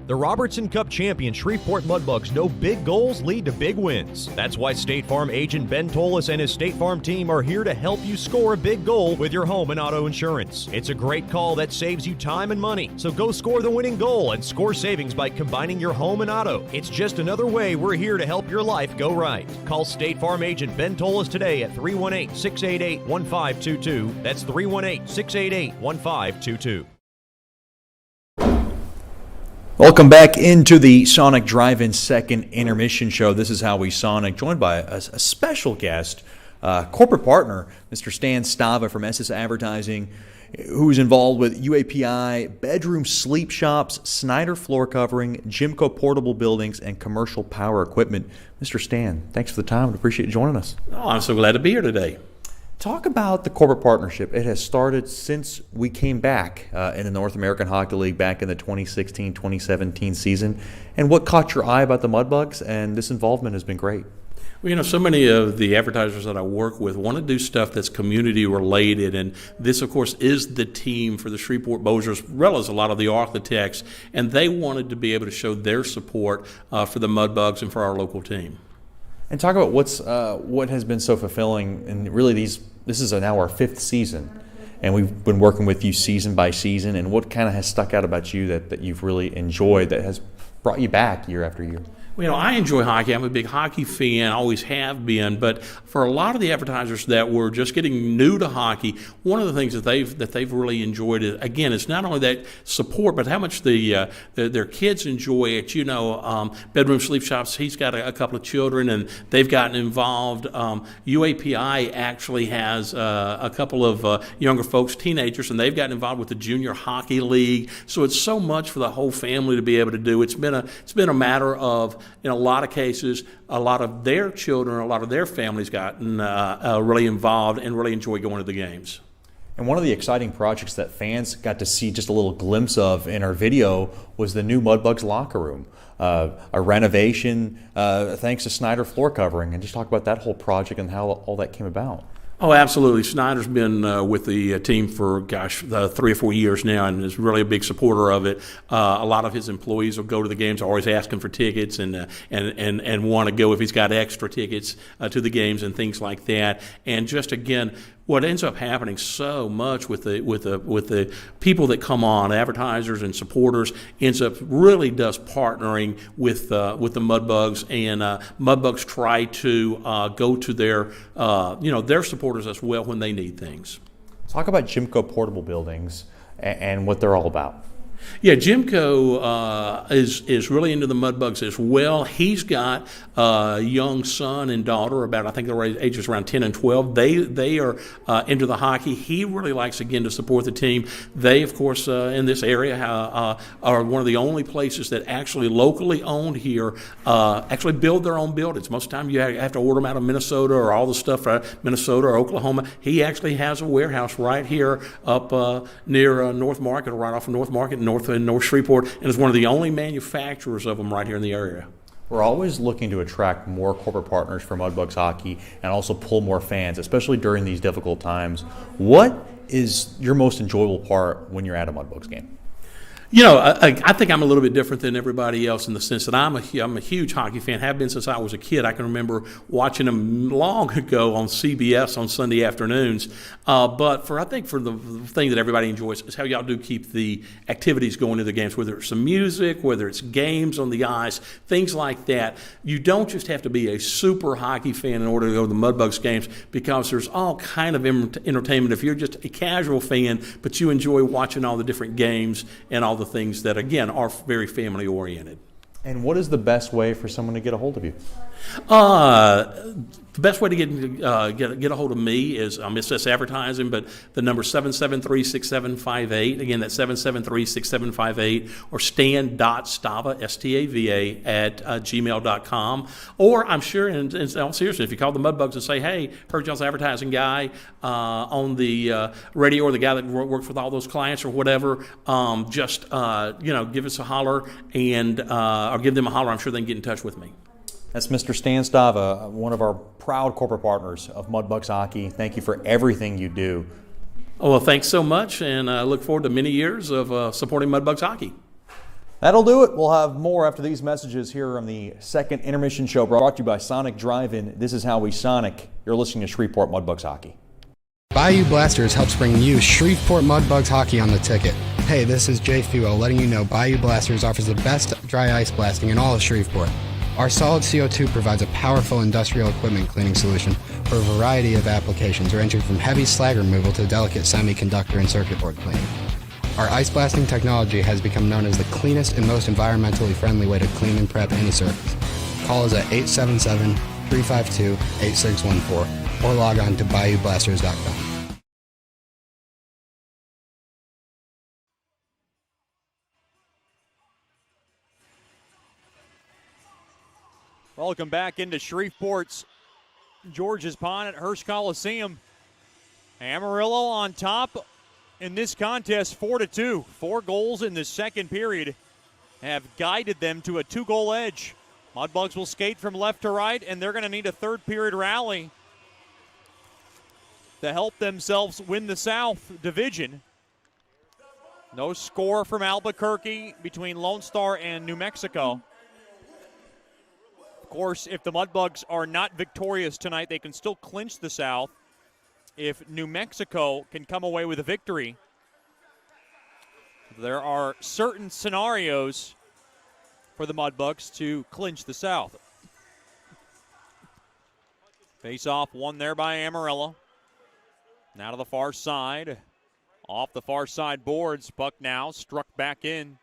The Robertson Cup champion Shreveport Mudbugs know big goals lead to big wins. That's why State Farm agent Ben Tolis and his State Farm team are here to help you score a big goal with your home and auto insurance. It's a great call that saves you time and money. So go score the winning goal and score savings by combining your home and auto. It's just another way we're here to help your life go right. Call State Farm agent Ben Tolis today at 318-688-1522. That's 318-688-1522. Welcome back into the Sonic Drive-In second intermission show. This is How We Sonic, joined by a special guest, corporate partner, Mr. Stan Stava from SS Advertising, who's involved with UAPI, bedroom sleep shops, Snyder floor covering, Jimco portable buildings, and commercial power equipment. Mr. Stan, thanks for the time. I appreciate you joining us. Oh, I'm so glad to be here today. Talk about the corporate partnership. It has started since we came back in the North American Hockey League back in the 2016-2017 season. And what caught your eye about the Mudbugs? And this involvement has been great. Well, so many of the advertisers that I work with want to do stuff that's community related, and this, of course, is the team for the Shreveport Bossiers, as well as a lot of the architects, and they wanted to be able to show their support for the Mudbugs and for our local team. And talk about what has been so fulfilling, and really this is now our 5th season, and we've been working with you season by season, and what kind of has stuck out about you that you've really enjoyed that has brought you back year after year? Well, I enjoy hockey. I'm a big hockey fan, always have been. But for a lot of the advertisers that were just getting new to hockey, one of the things that they've really enjoyed is, again, it's not only that support, but how much their kids enjoy it. Bedroom Sleep Shops. He's got a couple of children, and they've gotten involved. UAPI actually has a couple of younger folks, teenagers, and they've gotten involved with the Junior Hockey League. So it's so much for the whole family to be able to do. It's been a matter of, in a lot of cases, a lot of their children, a lot of their families gotten really involved and really enjoy going to the games. And one of the exciting projects that fans got to see just a little glimpse of in our video was the new Mudbugs locker room. A renovation thanks to Snyder floor covering. And just talk about that whole project and how all that came about. Oh, absolutely. Snyder's been with the team for, 3 or 4 years now, and is really a big supporter of it. A lot of his employees will go to the games, always asking for tickets, and want to go if he's got extra tickets to the games and things like that. And just, again, what ends up happening so much with the people that come on, advertisers and supporters, ends up really does partnering with the Mudbugs, and Mudbugs try to go to their supporters as well when they need things. Talk about Jimco portable buildings and what they're all about. Yeah, Jimco is really into the Mudbugs as well. He's got a young son and daughter, I think their ages around 10 and 12. They are into the hockey. He really likes, again, to support the team. They, of course, in this area are one of the only places that actually locally owned here actually build their own buildings. Most of the time you have to order them out of Minnesota or all the stuff from Minnesota or Oklahoma. He actually has a warehouse right here up near North Market, or right off of North Market in North Shreveport, and is one of the only manufacturers of them right here in the area. We're always looking to attract more corporate partners for Mudbugs hockey and also pull more fans, especially during these difficult times. What is your most enjoyable part when you're at a Mudbugs game? I think I'm a little bit different than everybody else in the sense that I'm a huge hockey fan, have been since I was a kid. I can remember watching them long ago on CBS on Sunday afternoons. But I think for the thing that everybody enjoys is how y'all do keep the activities going to the games, whether it's some music, whether it's games on the ice, things like that. You don't just have to be a super hockey fan in order to go to the Mudbugs games, because there's all kind of entertainment if you're just a casual fan, but you enjoy watching all the different games and all the things that, again, are very family oriented. And what is the best way for someone to get a hold of you? The best way to get a hold of me is it's advertising, but the number 773-6758. Again, that's 773-6758, or stan.stava, S-T-A-V-A, at gmail.com. Or I'm sure, in all seriousness, if you call the Mudbugs and say, hey, heard y'all's advertising guy on the radio, or the guy that works with all those clients or whatever, just give us a holler, and or give them a holler. I'm sure they can get in touch with me. That's Mr. Stan Stava, one of our proud corporate partners of Mudbugs Hockey. Thank you for everything you do. Oh, well, thanks so much, and I look forward to many years of supporting Mudbugs Hockey. That'll do it. We'll have more after these messages here on the second intermission show, brought to you by Sonic Drive-In. This is how we Sonic. You're listening to Shreveport Mudbugs Hockey. Bayou Blasters helps bring you Shreveport Mudbugs hockey on the ticket. Hey, this is Jay Fuel letting you know Bayou Blasters offers the best dry ice blasting in all of Shreveport. Our solid CO2 provides a powerful industrial equipment cleaning solution for a variety of applications, ranging from heavy slag removal to delicate semiconductor and circuit board cleaning. Our ice blasting technology has become known as the cleanest and most environmentally friendly way to clean and prep any surface. Call us at 877-352-8614 or log on to bayoublasters.com. Welcome back into Shreveport's George's Pond at Hearst Coliseum. Amarillo on top in this contest, 4-2. 4 goals in the second period have guided them to a 2-goal edge. Mudbugs will skate from left to right, and they're going to need a third period rally to help themselves win the South Division. No score from Albuquerque between Lone Star and New Mexico. Of course, if the Mudbugs are not victorious tonight, they can still clinch the South. If New Mexico can come away with a victory, there are certain scenarios for the Mudbugs to clinch the South. Face-off won there by Amarillo. Now to the far side. Off the far side boards. Puck now struck back in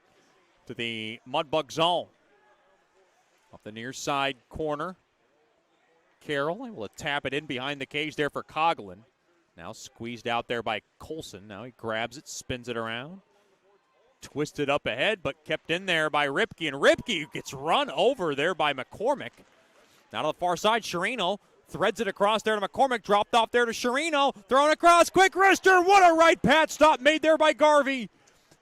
to the Mudbug zone. Off the near side corner. Carroll able to tap it in behind the cage there for Coughlin. Now squeezed out there by Colson. Now he grabs it, spins it around. Twisted up ahead, but kept in there by Ripke. And Ripke gets run over there by McCormick. Now to the far side, Sherino threads it across there to McCormick. Dropped off there to Sherino. Thrown across, quick wrister. What a right pad stop made there by Garvey.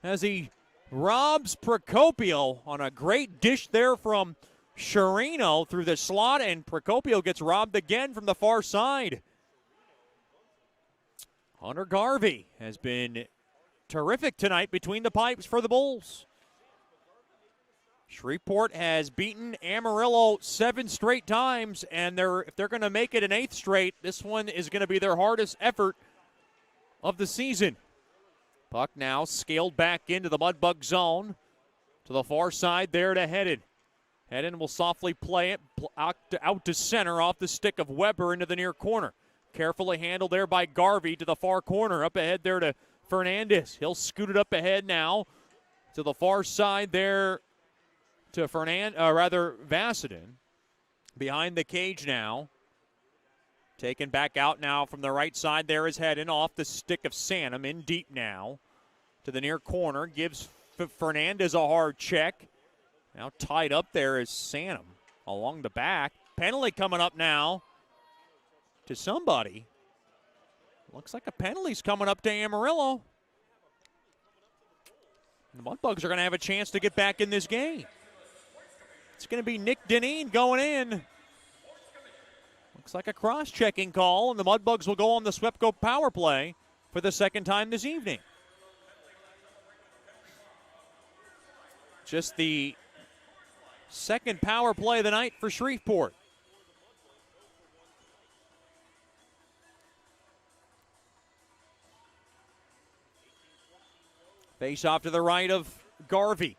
As he robs Procopio on a great dish there from Sherino through the slot. And Procopio gets robbed again from the far side. Hunter Garvey has been terrific tonight between the pipes for the Bulls. Shreveport has beaten Amarillo 7 straight times, and if they're going to make it an 8th straight, this one is going to be their hardest effort of the season. Puck now scaled back into the Mudbug zone to the far side there to Hedden. Hedden will softly play it out to center off the stick of Weber into the near corner. Carefully handled there by Garvey to the far corner. Up ahead there to Fernandez. He'll scoot it up ahead now to the far side there to Vasadin. Behind the cage now. Taken back out now from the right side there is Hedden off the stick of Sanum. In deep now to the near corner. Gives Fernandez a hard check. Now tied up there is Sanum along the back. Penalty coming up now to somebody. Looks like a penalty's coming up to Amarillo. The Mudbugs are going to have a chance to get back in this game. It's going to be Nick Deneen going in. Looks like a cross-checking call, and the Mudbugs will go on the Swepco power play for the second time this evening. Just the second power play of the night for Shreveport. Face off to the right of Garvey.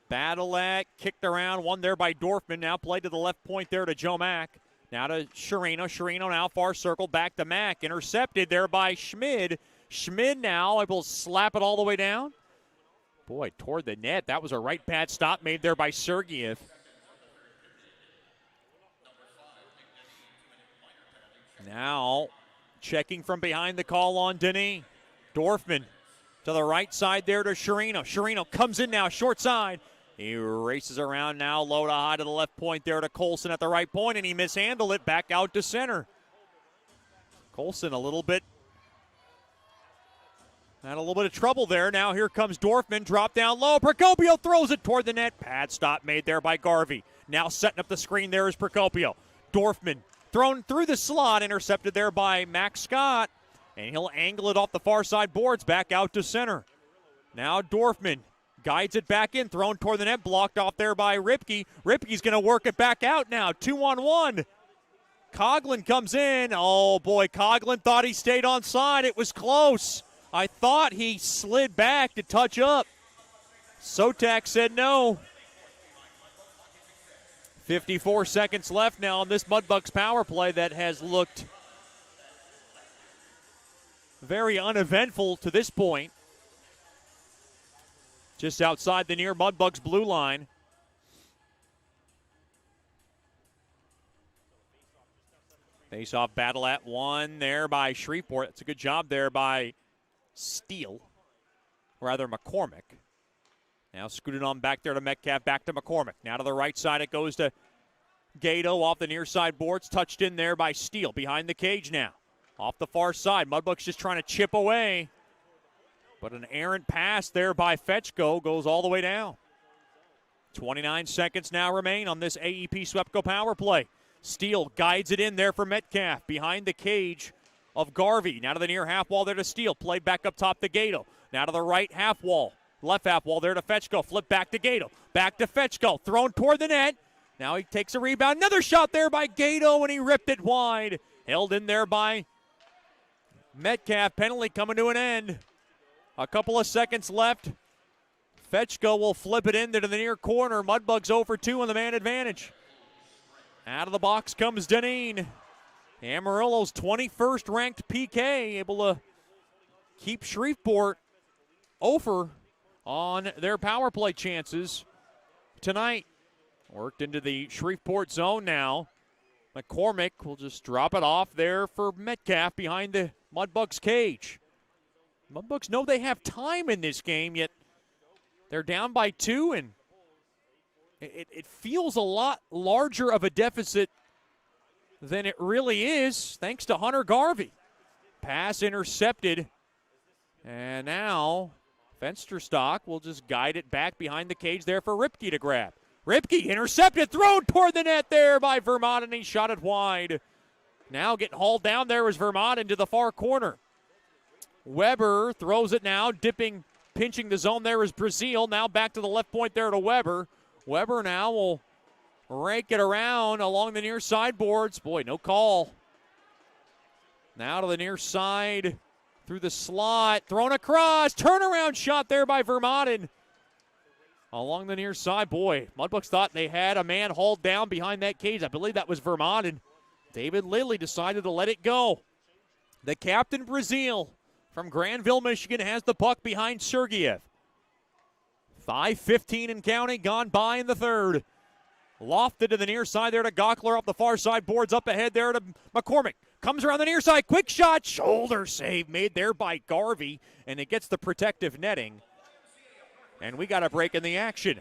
Badalak kicked around, one there by Dorfman. Now played to the left point there to Joe Mack. Now to Sherino. Sherino now far circle back to Mack. Intercepted there by Schmid. Schmid now able to slap it all the way down. Boy, toward the net. That was a right pad stop made there by Sergiev. Now checking from behind the call on Denis. Dorfman to the right side there to Sherino. Sherino comes in now, short side. He races around now, low to high to the left point there to Colson at the right point, and he mishandled it back out to center. Colson had a little bit of trouble there. Now here comes Dorfman, drop down low. Procopio throws it toward the net. Pad stop made there by Garvey. Now setting up the screen there is Procopio. Dorfman thrown through the slot, intercepted there by Max Scott. And he'll angle it off the far side boards back out to center. Now Dorfman guides it back in, thrown toward the net, blocked off there by Ripke. Ripke's going to work it back out now, 2-on-1. Coughlin comes in. Oh, boy, Coughlin thought he stayed on side. It was close. I thought he slid back to touch up. Sotak said no. 54 seconds left now on this Mudbugs power play that has looked very uneventful to this point. Just outside the near Mudbugs blue line. Face-off battle at one there by Shreveport. That's a good job there by McCormick. Now scooted on back there to Metcalf, back to McCormick. Now to the right side it goes to Gato off the near side boards. Touched in there by Steele behind the cage now. Off the far side, Mudbugs just trying to chip away. But an errant pass there by Fetchko goes all the way down. 29 seconds now remain on this AEP Swepco power play. Steele guides it in there for Metcalf behind the cage of Garvey. Now to the near half wall there to Steele. Played back up top to Gato. Now to the right half wall. Left half wall there to Fetchko. Flip back to Gato. Back to Fetchko. Thrown toward the net. Now he takes a rebound. Another shot there by Gato, and he ripped it wide. Held in there by Metcalf. Penalty coming to an end. A couple of seconds left. Fetchko will flip it into the near corner. Mudbugs 0 for 2 on the man advantage. Out of the box comes Deneen. Amarillo's 21st ranked PK able to keep Shreveport over on their power play chances tonight. Worked into the Shreveport zone now. McCormick will just drop it off there for Metcalf behind the Mudbugs cage. Mudbugs know they have time in this game, yet they're down by 2, and it feels a lot larger of a deficit than it really is, thanks to Hunter Garvey. Pass intercepted, and now Fensterstock will just guide it back behind the cage there for Ripke to grab. Ripke intercepted, thrown toward the net there by Vermont, and he shot it wide. Now getting hauled down there is Vermont into the far corner. Weber throws it now, pinching the zone there is Brazil. Now back to the left point there to Weber. Weber now will rake it around along the near sideboards. Boy, no call. Now to the near side through the slot. Thrown across. Turnaround shot there by Vermont along the near side. Boy, Mudbugs thought they had a man hauled down behind that cage. I believe that was Vermont, and David Lilly decided to let it go. The captain, Brazil, from Granville, Michigan, has the puck behind Sergeyev. 5:15 and counting gone by in the third. Lofted to the near side there to Gockler up the far side. Boards up ahead there to McCormick. Comes around the near side. Quick shot. Shoulder save made there by Garvey. And it gets the protective netting. And we got a break in the action.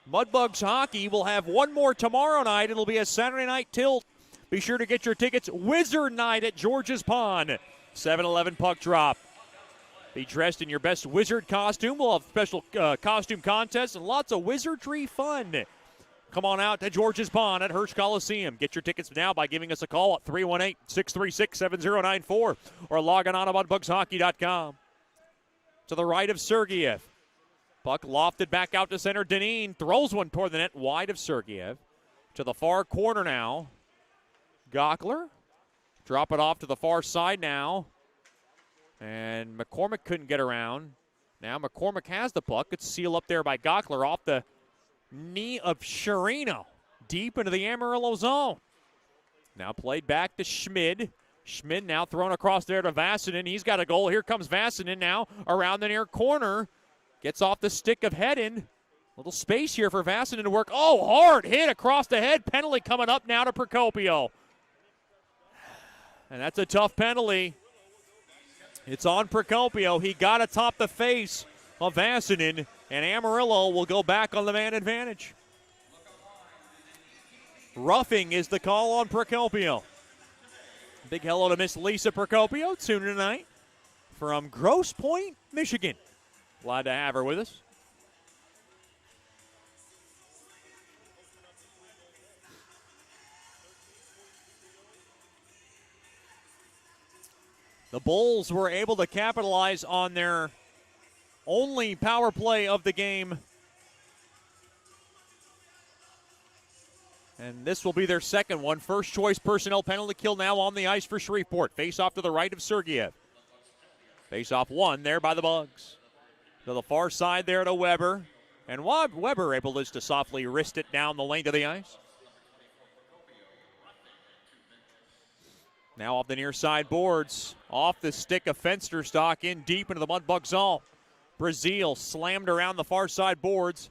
Mudbugs hockey will have one more tomorrow night. It'll be a Saturday night tilt. Be sure to get your tickets. Wizard Night at George's Pond. 7-11 puck drop. Be dressed in your best wizard costume. We'll have special costume contests and lots of wizardry fun. Come on out to George's Pond at Hirsch Coliseum. Get your tickets now by giving us a call at 318-636-7094 or logging on to mudbugshockey.com. To the right of Sergeyev. Puck lofted back out to center. Deneen throws one toward the net wide of Sergeyev. To the far corner now. Gockler. Drop it off to the far side now. And McCormick couldn't get around. Now McCormick has the puck. It's sealed up there by Gockler off the knee of Sherino. Deep into the Amarillo zone. Now played back to Schmid. Schmid now thrown across there to Vassinen. He's got a goal. Here comes Vassinen now around the near corner. Gets off the stick of Hedden. Little space here for Vassinen to work. Oh, hard hit across the head. Penalty coming up now to Procopio. And that's a tough penalty. It's on Procopio. He got atop the face of Vassinen, and Amarillo will go back on the man advantage. Roughing is the call on Procopio. Big hello to Miss Lisa Procopio, tuning tonight from Grosse Pointe, Michigan. Glad to have her with us. The Bulls were able to capitalize on their only power play of the game. And this will be their second one. First choice personnel penalty kill now on the ice for Shreveport. Face off to the right of Sergeyev. Face off one there by the Bugs. To the far side there to Weber. And Weber able just to softly wrist it down the length of the ice. Now off the near side boards. Off the stick of Fensterstock in deep into the Mudbug zone. Brazil slammed around the far side boards.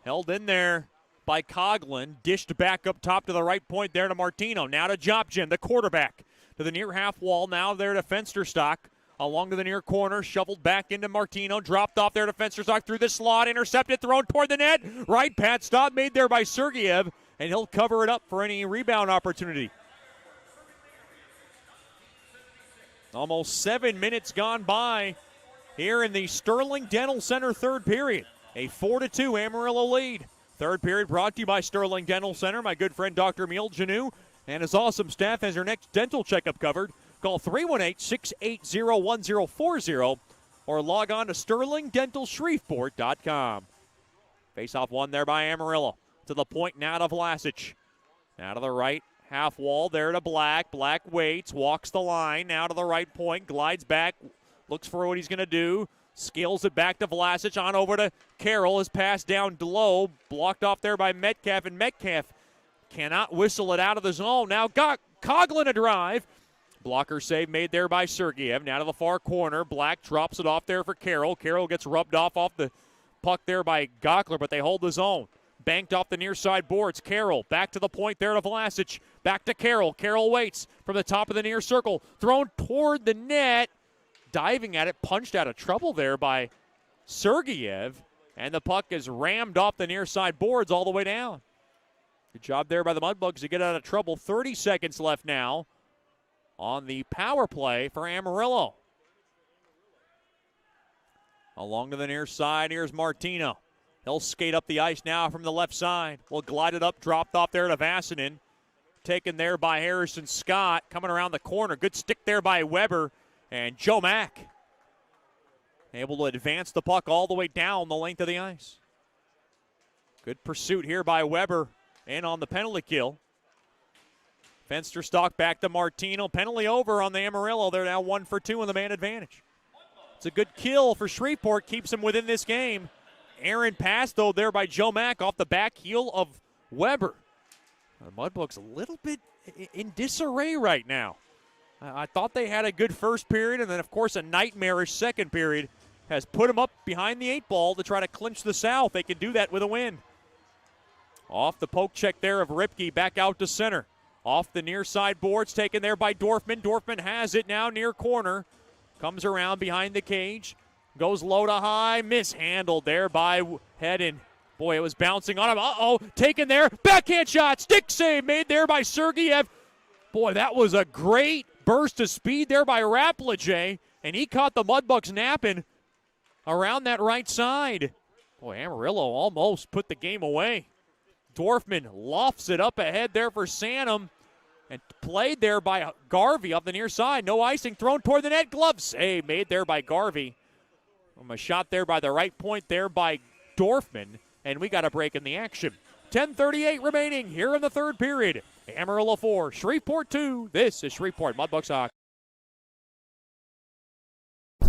Held in there by Coughlin. Dished back up top to the right point there to Martino. Now to Jopjin, the quarterback. To the near half wall. Now there to Fensterstock. Along to the near corner. Shoveled back into Martino. Dropped off there to Fensterstock through the slot. Intercepted. Thrown toward the net. Right pad stop made there by Sergeyev. And he'll cover it up for any rebound opportunity. Almost 7 minutes gone by here in the Sterling Dental Center third period. A 4-2 Amarillo lead. Third period brought to you by Sterling Dental Center. My good friend Dr. Emil Janu and his awesome staff has your next dental checkup covered. Call 318-680-1040 or log on to sterlingdentalshreveport.com. Face-off won there by Amarillo. To the point now to Vlasic. Now to the right half wall there to Black. Black waits, walks the line. Now to the right point, glides back, looks for what he's going to do. Scales it back to Vlasic, on over to Carroll. His pass down low, blocked off there by Metcalf, and Metcalf cannot whistle it out of the zone. Now got Coughlin a drive. Blocker save made there by Sergeyev. Now to the far corner. Black drops it off there for Carroll. Carroll gets rubbed off the puck there by Gockler, but they hold the zone. Banked off the near side boards. Carroll back to the point there to Vlasic. Back to Carroll. Carroll waits from the top of the near circle. Thrown toward the net. Diving at it, punched out of trouble there by Sergeyev. And the puck is rammed off the near side boards all the way down. Good job there by the Mudbugs to get out of trouble. 30 seconds left now on the power play for Amarillo. Along to the near side, here's Martino. He'll skate up the ice now from the left side. Will glide it up, dropped off there to Vasanen. Taken there by Harrison Scott. Coming around the corner. Good stick there by Weber. And Joe Mack able to advance the puck all the way down the length of the ice. Good pursuit here by Weber and on the penalty kill. Fensterstock back to Martino. Penalty over on the Amarillo. They're now 1 for 2 in the man advantage. It's a good kill for Shreveport. Keeps them within this game. Aaron pass, though, there by Joe Mack off the back heel of Weber. The Mudbugs a little bit in disarray right now. I thought they had a good first period, and then, of course, a nightmarish second period has put them up behind the 8 ball to try to clinch the South. They can do that with a win. Off the poke check there of Ripke, back out to center. Off the near side boards, taken there by Dorfman. Dorfman has it now near corner. Comes around behind the cage. Goes low to high. Mishandled there by Hedden. Boy, it was bouncing on him. Uh-oh, taken there. Backhand shot. Stick save made there by Sergeyev. Boy, that was a great burst of speed there by Rapplage, and he caught the Mudbugs napping around that right side. Boy, Amarillo almost put the game away. Dorfman lofts it up ahead there for Sanum, and played there by Garvey up the near side. No icing, thrown toward the net. Glove save made there by Garvey. A shot there by the right point there by Dorfman, and we got a break in the action. 10:38 remaining here in the third period. Amarillo 4, Shreveport 2. This is Shreveport Mudbugs Hockey.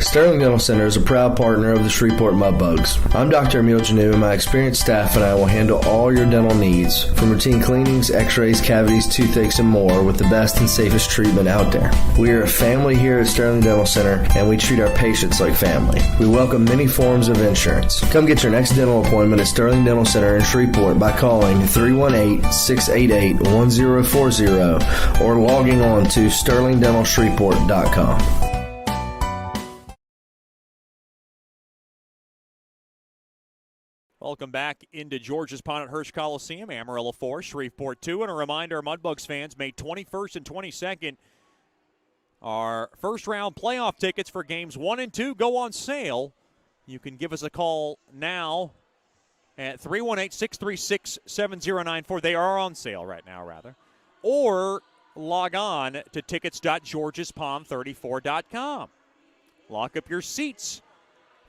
Sterling Dental Center is a proud partner of the Shreveport Mudbugs. I'm Dr. Emil Janu, and my experienced staff and I will handle all your dental needs, from routine cleanings, x-rays, cavities, toothaches, and more, with the best and safest treatment out there. We are a family here at Sterling Dental Center, and we treat our patients like family. We welcome many forms of insurance. Come get your next dental appointment at Sterling Dental Center in Shreveport by calling 318-688-1040 or logging on to sterlingdentalshreveport.com. Welcome back into George's Pond at Hirsch Coliseum. Amarillo 4, Shreveport 2. And a reminder, Mudbugs fans, May 21st and 22nd, our first-round playoff tickets for games 1 and 2 go on sale. You can give us a call now at 318-636-7094. They are on sale right now, rather. Or log on to tickets.georgespond34.com. Lock up your seats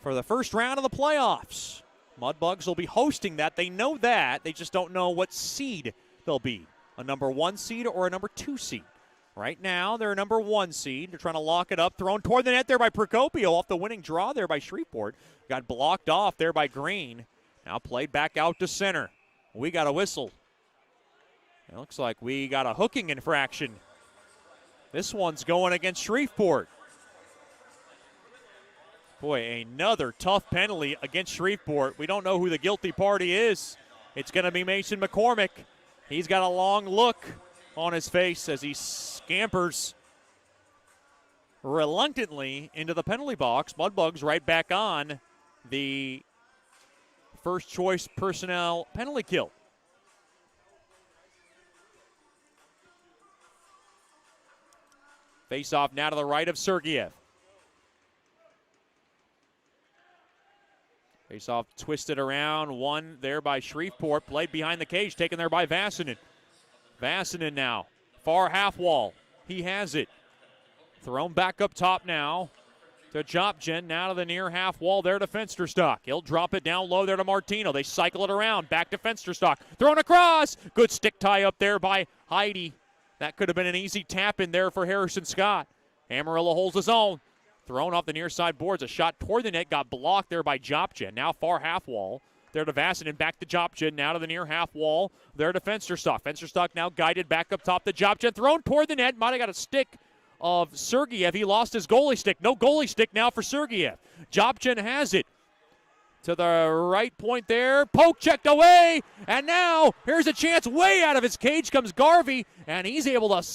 for the first round of the playoffs. Mudbugs will be hosting that. They know that. They just don't know what seed they'll be, a number 1 seed or a number 2 seed. Right now, they're a number 1 seed. They're trying to lock it up. Thrown toward the net there by Procopio off the winning draw there by Shreveport. Got blocked off there by Green. Now played back out to center. We got a whistle. It looks like we got a hooking infraction. This one's going against Shreveport. Boy, another tough penalty against Shreveport. We don't know who the guilty party is. It's going to be Mason McCormick. He's got a long look on his face as he scampers reluctantly into the penalty box. Mudbugs right back on the first choice personnel penalty kill. Face off now to the right of Sergeyev. Face-off twisted around, won there by Shreveport, played behind the cage, taken there by Vasanen. Vasanen now, far half wall. He has it. Thrown back up top now to Jopjen, now to the near half wall there to Fensterstock. He'll drop it down low there to Martino. They cycle it around, back to Fensterstock. Thrown across. Good stick tie up there by Heidi. That could have been an easy tap in there for Harrison Scott. Amarillo holds his own. Thrown off the near side boards. A shot toward the net got blocked there by Jopjen. Now far half wall. There to Vasanen, back to Jopjen, now to the near half wall. There to Fensterstock. Fensterstock now guided back up top to Jopjen. Thrown toward the net. Might have got a stick of Sergeyev. He lost his goalie stick. No goalie stick now for Sergeyev. Jopjen has it. To the right point there. Poke checked away. And now here's a chance. Way out of his cage comes Garvey. And he's able to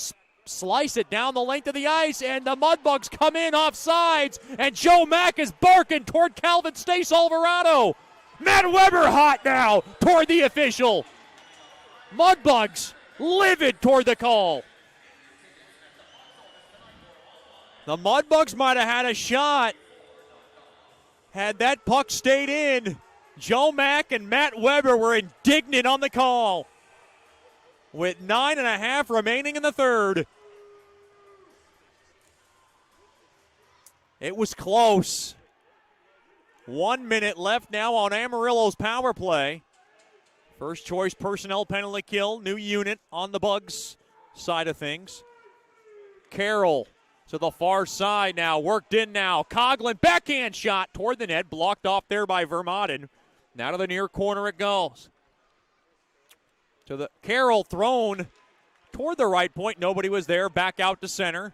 slice it down the length of the ice. And the Mudbugs come in off sides. And Joe Mack is barking toward Calvin Stace Alvarado. Matt Weber hot now toward the official. Mudbugs livid toward the call. The Mudbugs might have had a shot had that puck stayed in. Joe Mack and Matt Weber were indignant on the call. With 9.5 remaining in the third. It was close. 1 minute left now on Amarillo's power play. First choice personnel penalty kill. New unit on the Bugs side of things. Carroll to the far side now. Worked in now. Coughlin backhand shot toward the net. Blocked off there by Vermaden. Now to the near corner it goes. To the Carroll thrown toward the right point. Nobody was there. Back out to center.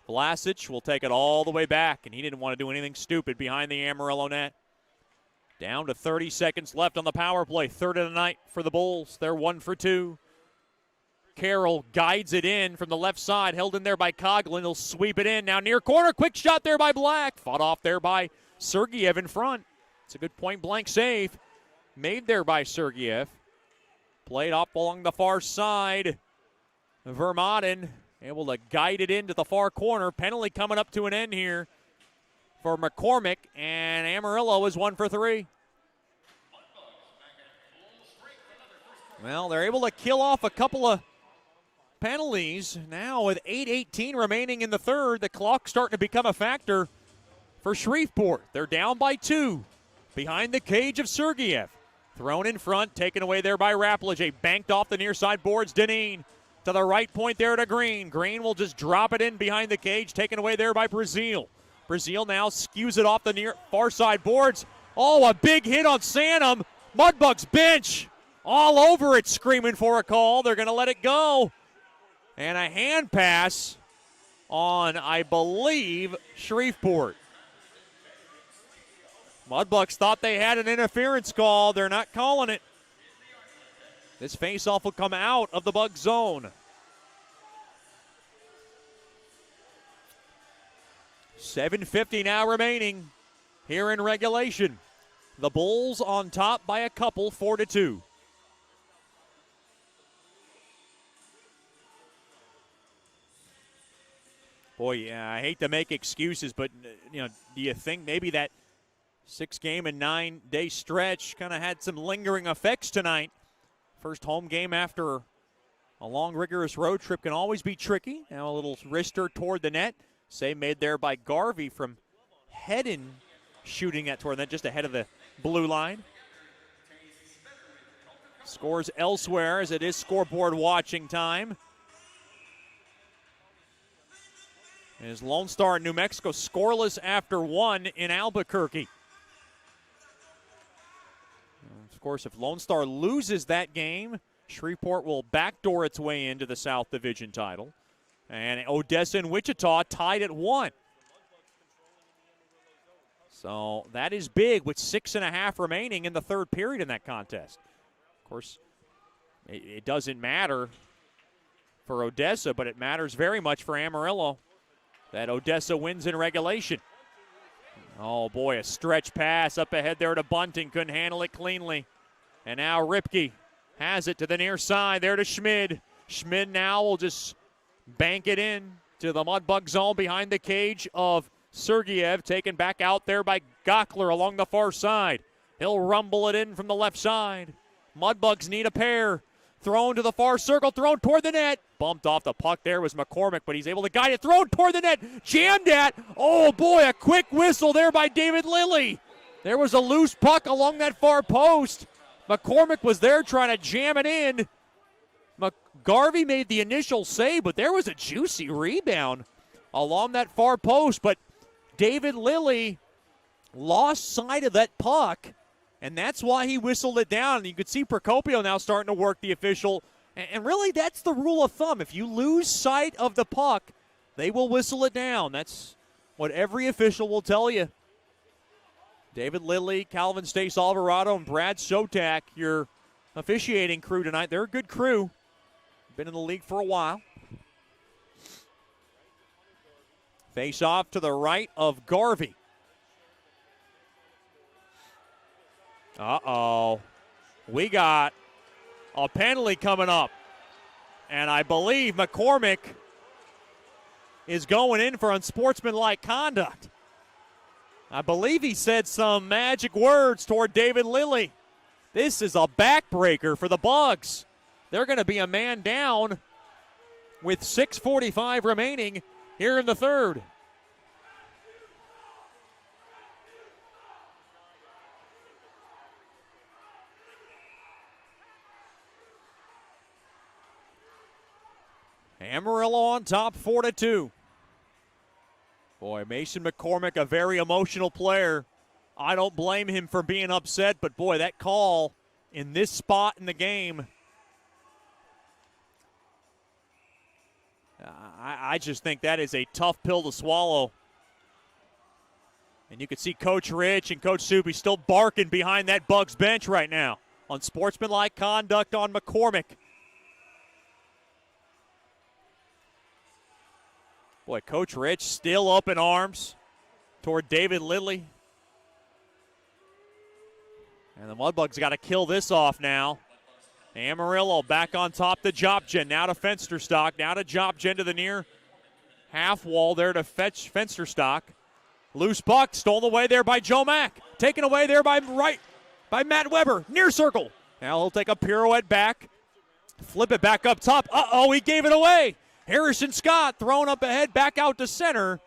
Vlasic will take it all the way back, and he didn't want to do anything stupid behind the Amarillo net. Down to 30 seconds left on the power play. Third of the night for the Bulls. They're 1 for 2. Carroll guides it in from the left side. Held in there by Coughlin. He'll sweep it in. Now near corner. Quick shot there by Black. Fought off there by Sergeyev in front. It's a good point-blank save. Made there by Sergeyev. Played up along the far side. Vermaden able to guide it into the far corner. Penalty coming up to an end here for McCormick, and Amarillo is 1 for 3. Well, they're able to kill off a couple of penalties. Now with 8:18 remaining in the third, the clock's starting to become a factor for Shreveport. They're down by 2 behind the cage of Sergeyev. Thrown in front, taken away there by Rapplage. Banked off the near side boards. Deneen to the right point there to Green. Green will just drop it in behind the cage, taken away there by Brazil. Brazil now skews it off the near far side boards. Oh, a big hit on Sanum. Mudbugs bench all over it, screaming for a call. They're going to let it go. And a hand pass on, I believe, Shreveport. Mudbugs thought they had an interference call. They're not calling it. This faceoff will come out of the Bug zone. 7:50 now remaining here in regulation. The Bulls on top by a couple, 4-2. Boy, yeah, I hate to make excuses, but do you think maybe that 6-game and 9-day stretch kind of had some lingering effects tonight? First home game after a long, rigorous road trip can always be tricky. Now a little wrister toward the net. Save made there by Garvey from Hedden, shooting that toward the net just ahead of the blue line. Scores elsewhere as it is scoreboard watching time. As Lone Star in New Mexico scoreless after 1 in Albuquerque. Of course, if Lone Star loses that game, Shreveport will backdoor its way into the South Division title. And Odessa and Wichita tied at 1. So that is big with 6.5 remaining in the third period in that contest. Of course, it doesn't matter for Odessa, but it matters very much for Amarillo that Odessa wins in regulation. Oh, boy, a stretch pass up ahead there to Bunting. Couldn't handle it cleanly. And now Ripke has it to the near side there to Schmid. Schmid now will just bank it in to the Mudbug zone behind the cage of Sergeyev. Taken back out there by Gockler along the far side. He'll rumble it in from the left side. Mudbugs need a pair. Thrown to the far circle, thrown toward the net. Bumped off the puck there was McCormick, but he's able to guide it. Thrown toward the net, jammed at. Oh boy, a quick whistle there by David Lilly. There was a loose puck along that far post. McCormick was there trying to jam it in. Garvey made the initial save, but there was a juicy rebound along that far post. But David Lilly lost sight of that puck, and that's why he whistled it down. And you could see Procopio now starting to work the official. And really, that's the rule of thumb. If you lose sight of the puck, they will whistle it down. That's what every official will tell you. David Lilly, Calvin Stace Alvarado, and Brad Sotak, your officiating crew tonight. They're a good crew. Been in the league for a while. Face off to the right of Garvey. Uh-oh. We got a penalty coming up. And I believe McCormick is going in for unsportsmanlike conduct. I believe he said some magic words toward David Lilly. This is a backbreaker for the Bugs. They're going to be a man down with 6:45 remaining here in the third. Amarillo on top, 4-2. Boy, Mason McCormick, a very emotional player. I don't blame him for being upset, but boy, that call in this spot in the game, I just think that is a tough pill to swallow. And you can see Coach Rich and Coach Subi still barking behind that Bugs bench right now on sportsmanlike conduct on McCormick. Boy, Coach Rich still up in arms toward David Lilly. And the Mudbugs got to kill this off now. Amarillo back on top to Jopjen. Now to Fensterstock. Now to Jopjen to the near half wall there to fetch Fensterstock. Loose puck stolen away there by Joe Mack. Taken away there by Matt Weber. Near circle. Now he'll take a pirouette back. Flip it back up top. Uh-oh, he gave it away. Harrison Scott thrown up ahead, back out to center.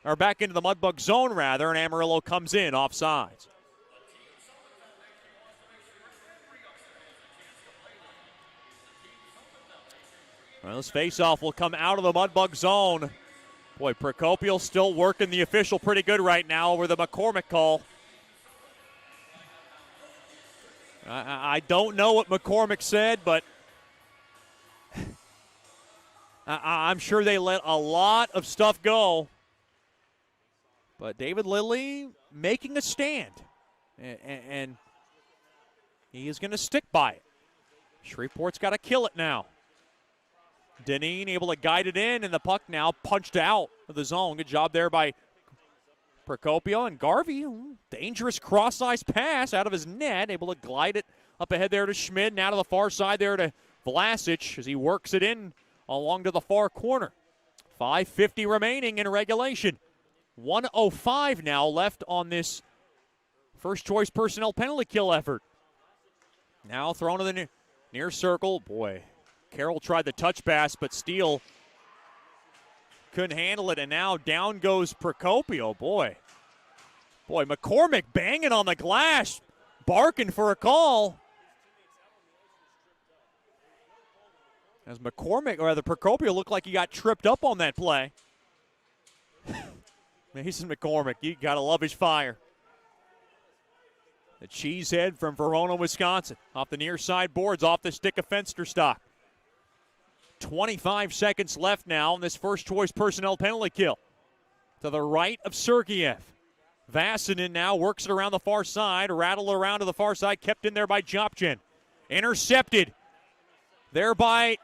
Or back into the Mudbug zone, rather, and Amarillo comes in offsides. Well, this faceoff will come out of the Mudbug zone. Boy, Procopio still working the official pretty good right now over the McCormick call. I don't know what McCormick said, but I'm sure they let a lot of stuff go. But David Lilly making a stand, and he is going to stick by it. Shreveport's got to kill it now. Deneen able to guide it in, and the puck now punched out of the zone. Good job there by Procopio, and Garvey, dangerous cross-ice pass out of his net, able to glide it up ahead there to Schmid, now to the far side there to Vlasic as he works it in along to the far corner. 5:50 remaining in regulation. 1:05 now left on this first choice personnel penalty kill effort. Now thrown to the near circle. Boy, Carroll tried the touch pass, but Steele couldn't handle it, and now down goes Procopio. Boy, McCormick banging on the glass, barking for a call. As Procopio looked like he got tripped up on that play. Mason McCormick, you got to love his fire. The cheesehead from Verona, Wisconsin. Off the near side boards, off the stick of Fensterstock. 25 seconds left now on this first choice personnel penalty kill. To the right of Sergeyev. Vassinen now works it around the far side. Rattle around to the far side, kept in there by Jopjen. Intercepted there by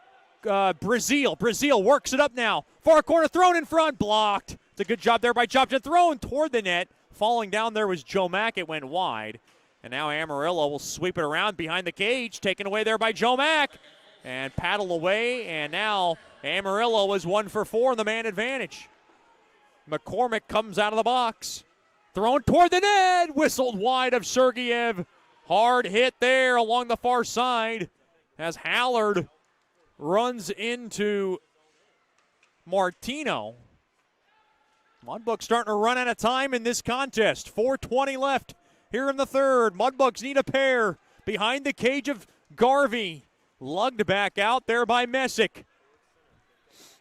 Brazil. Brazil works it up now. Far corner, thrown in front, blocked. It's a good job there by Jopjen. Thrown toward the net. Falling down there was Joe Mack. It went wide. And now Amarillo will sweep it around behind the cage. Taken away there by Joe Mack. And paddle away. And now Amarillo is 1 for 4 in the man advantage. McCormick comes out of the box. Thrown toward the net. Whistled wide of Sergeyev. Hard hit there along the far side as Hallard runs into Martino. Mudbugs starting to run out of time in this contest. 4:20 left here in the third. Mudbugs need a pair behind the cage of Garvey. Lugged back out there by Messick.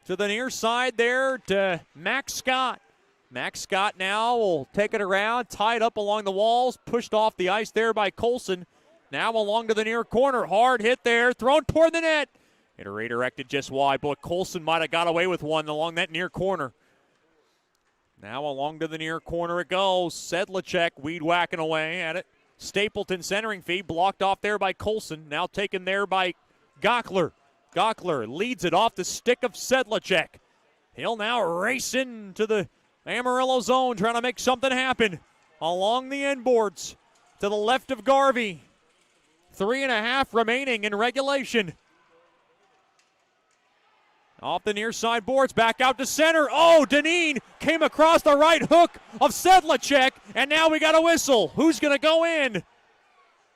To the near side there to Max Scott. Max Scott now will take it around, tied up along the walls, pushed off the ice there by Colson. Now along to the near corner. Hard hit there, thrown toward the net. It redirected just wide, but Colson might have got away with one along that near corner. Now along to the near corner it goes. Sedlacek weed whacking away at it. Stapleton centering feed blocked off there by Colson. Now taken there by Gockler. Gockler leads it off the stick of Sedlacek. He'll now race into the Amarillo zone trying to make something happen. Along the end boards to the left of Garvey. 3.5 remaining in regulation. Off the near side boards, back out to center. Oh, Deneen came across the right hook of Sedlacek, and now we got a whistle. Who's going to go in?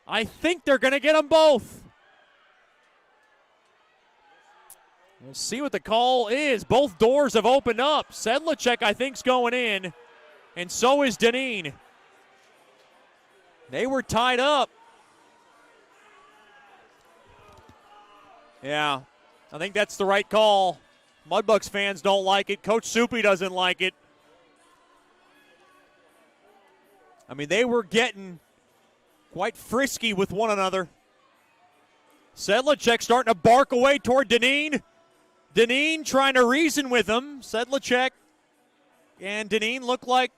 I think they're going to get them both. We'll see what the call is. Both doors have opened up. Sedlacek, I think, is going in, and so is Deneen. They were tied up. Yeah. I think that's the right call. Mudbugs fans don't like it. Coach Soupy doesn't like it. I mean, they were getting quite frisky with one another. Sedlacek starting to bark away toward Deneen. Deneen trying to reason with him. Sedlacek and Deneen look like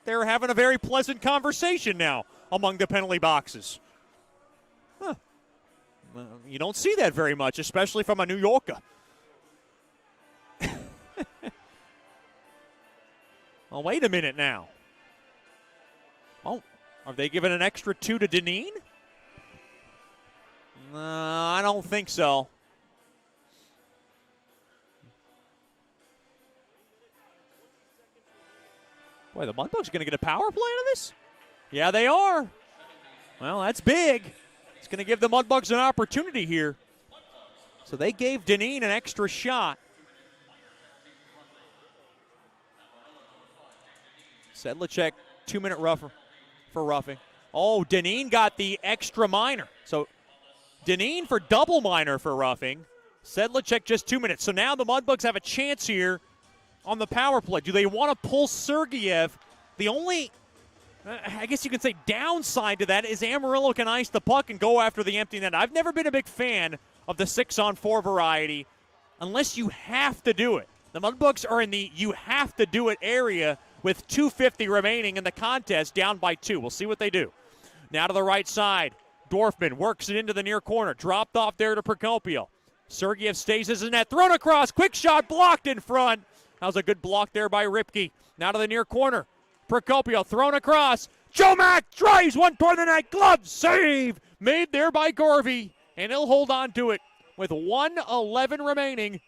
they're having a very pleasant conversation now among the penalty boxes. Huh. You don't see that very much, especially from a New Yorker. Well, wait a minute now. Oh, are they giving an extra 2 to Deneen? I don't think so. Boy, the Mudbugs are going to get a power play out of this? Yeah, they are. Well, that's big. It's going to give the Mudbugs an opportunity here. So they gave Deneen an extra shot. Sedlacek, 2-minute rougher for roughing. Oh, Deneen got the extra minor. So Deneen for double minor for roughing. Sedlacek just 2 minutes. So now the Mudbugs have a chance here on the power play. Do they want to pull Sergeyev? The only, I guess you could say, downside to that is Amarillo can ice the puck and go after the empty net. I've never been a big fan of the 6-on-4 variety unless you have to do it. The Mudbugs are in the you have to do it area with 2:50 remaining in the contest, down by 2. We'll see what they do. Now to the right side. Dorfman works it into the near corner. Dropped off there to Procopio. Sergeyev stays as a net. Thrown across. Quick shot blocked in front. That was a good block there by Ripke. Now to the near corner. Procopio thrown across. Jomak drives one toward the net. Glove save made there by Garvey. And he'll hold on to it with 1:11 remaining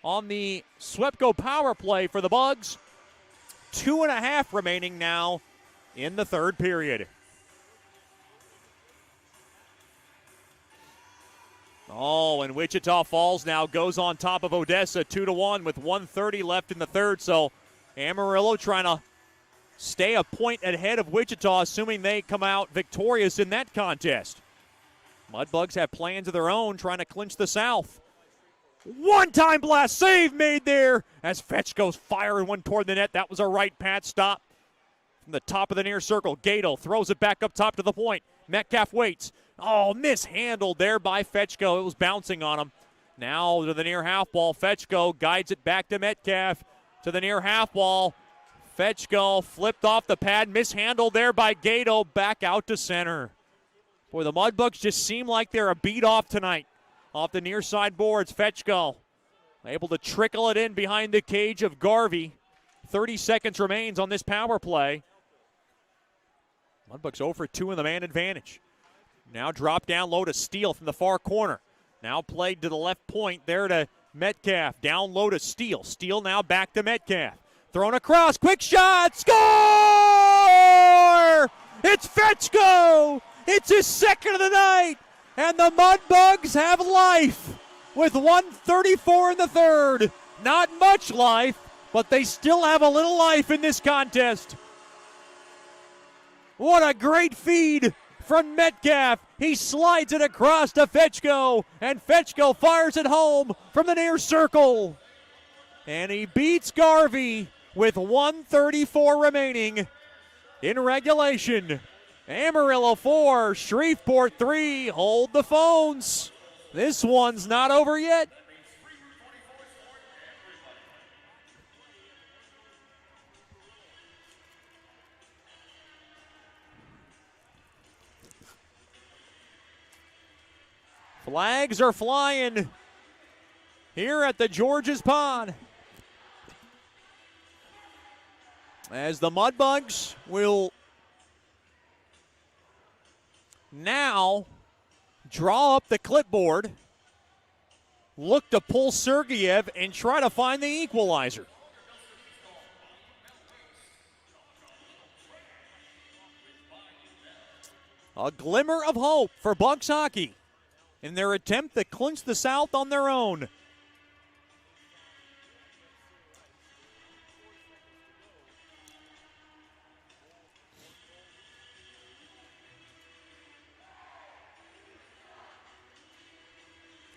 on the Swepco power play for the Bugs. 2.5 remaining now in the third period. Oh, and Wichita Falls now goes on top of Odessa 2-1 with 1:30 left in the third. So Amarillo trying to stay a point ahead of Wichita, assuming they come out victorious in that contest. Mudbugs have plans of their own, trying to clinch the South. One-time blast save made there as Fetch goes firing one toward the net. That was a right pad stop from the top of the near circle. Gato throws it back up top to the point. Metcalf waits. Oh, mishandled there by Fetchko. It was bouncing on him. Now to the near half wall. Fetchko guides it back to Metcalf. To the near half wall. Fetchko flipped off the pad. Mishandled there by Gato. Back out to center. Boy, the Mudbugs just seem like they're a beat off tonight. Off the near side boards, Fetchko able to trickle it in behind the cage of Garvey. 30 seconds remains on this power play. Mudbugs 0 for 2 in the man advantage. Now drop down low to Steele from the far corner. Now played to the left point there to Metcalf. Down low to Steele. Steele now back to Metcalf. Thrown across. Quick shot. Score! It's Fetchko! It's his second of the night. And the Mudbugs have life with 1:34 in the third. Not much life, but they still have a little life in this contest. What a great feed from Metcalf. He slides it across to Fetchko, and Fetchko fires it home from the near circle. And he beats Garvey with 1:34 remaining in regulation. Amarillo 4, Shreveport 3. Hold the phones. This one's not over yet. Flags are flying here at the George's Pond, as the Mudbugs will now draw up the clipboard, look to pull Sergeyev, and try to find the equalizer. A glimmer of hope for Bucks hockey in their attempt to clinch the South on their own.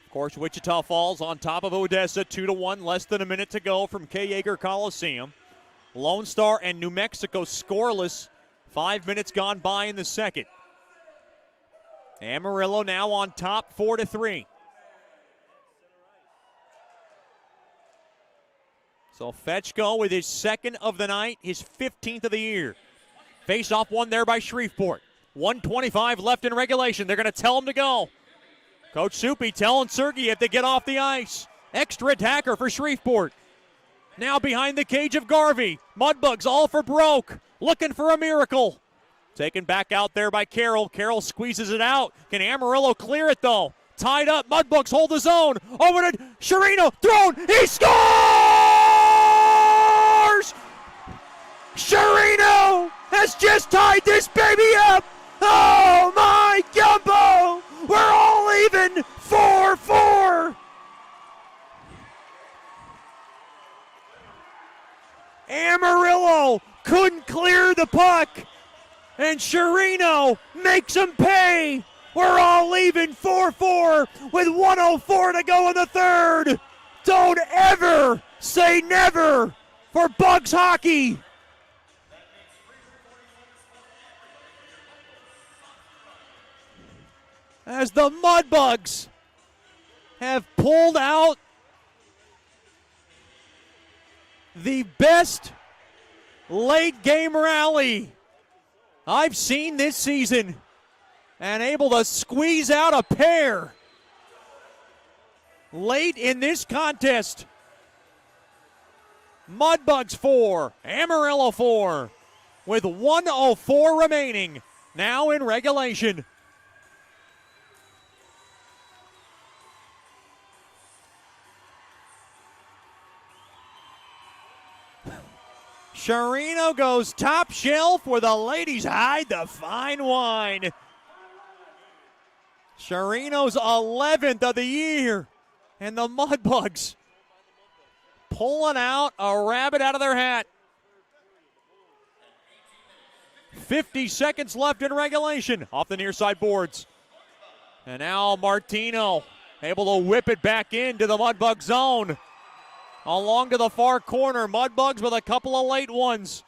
Of course, Wichita Falls on top of Odessa 2-1, less than a minute to go from K. Yeager Coliseum. Lone Star and New Mexico scoreless, 5 minutes gone by in the second. Amarillo now on top 4-3. So Fetchko with his second of the night, his 15th of the year. Face-off won there by Shreveport. 1:25 left in regulation. They're going to tell him to go. Coach Soupy telling Sergeyev to get off the ice. Extra attacker for Shreveport. Now behind the cage of Garvey. Mudbugs all for broke. Looking for a miracle. Taken back out there by Carroll. Carroll squeezes it out. Can Amarillo clear it though? Tied up. Mudbugs hold his own. Over to Sherino. Thrown. He scores! Sherino has just tied this baby up. Oh my gumbo! We're all even. 4-4. Amarillo couldn't clear the puck. And Sherino makes him pay. We're all leaving 4-4 with 1:04 to go in the third. Don't ever say never for Bugs hockey. As the Mudbugs have pulled out the best late game rally I've seen this season, and able to squeeze out a pair late in this contest. Mudbugs 4, Amarillo 4, with 1:04 remaining, now in regulation. Sherino goes top shelf where the ladies hide the fine wine. Sherino's 11th of the year. And the Mudbugs pulling out a rabbit out of their hat. 50 seconds left in regulation off the near side boards. And now Martino able to whip it back into the Mudbug zone. Along to the far corner, Mudbugs with a couple of late ones.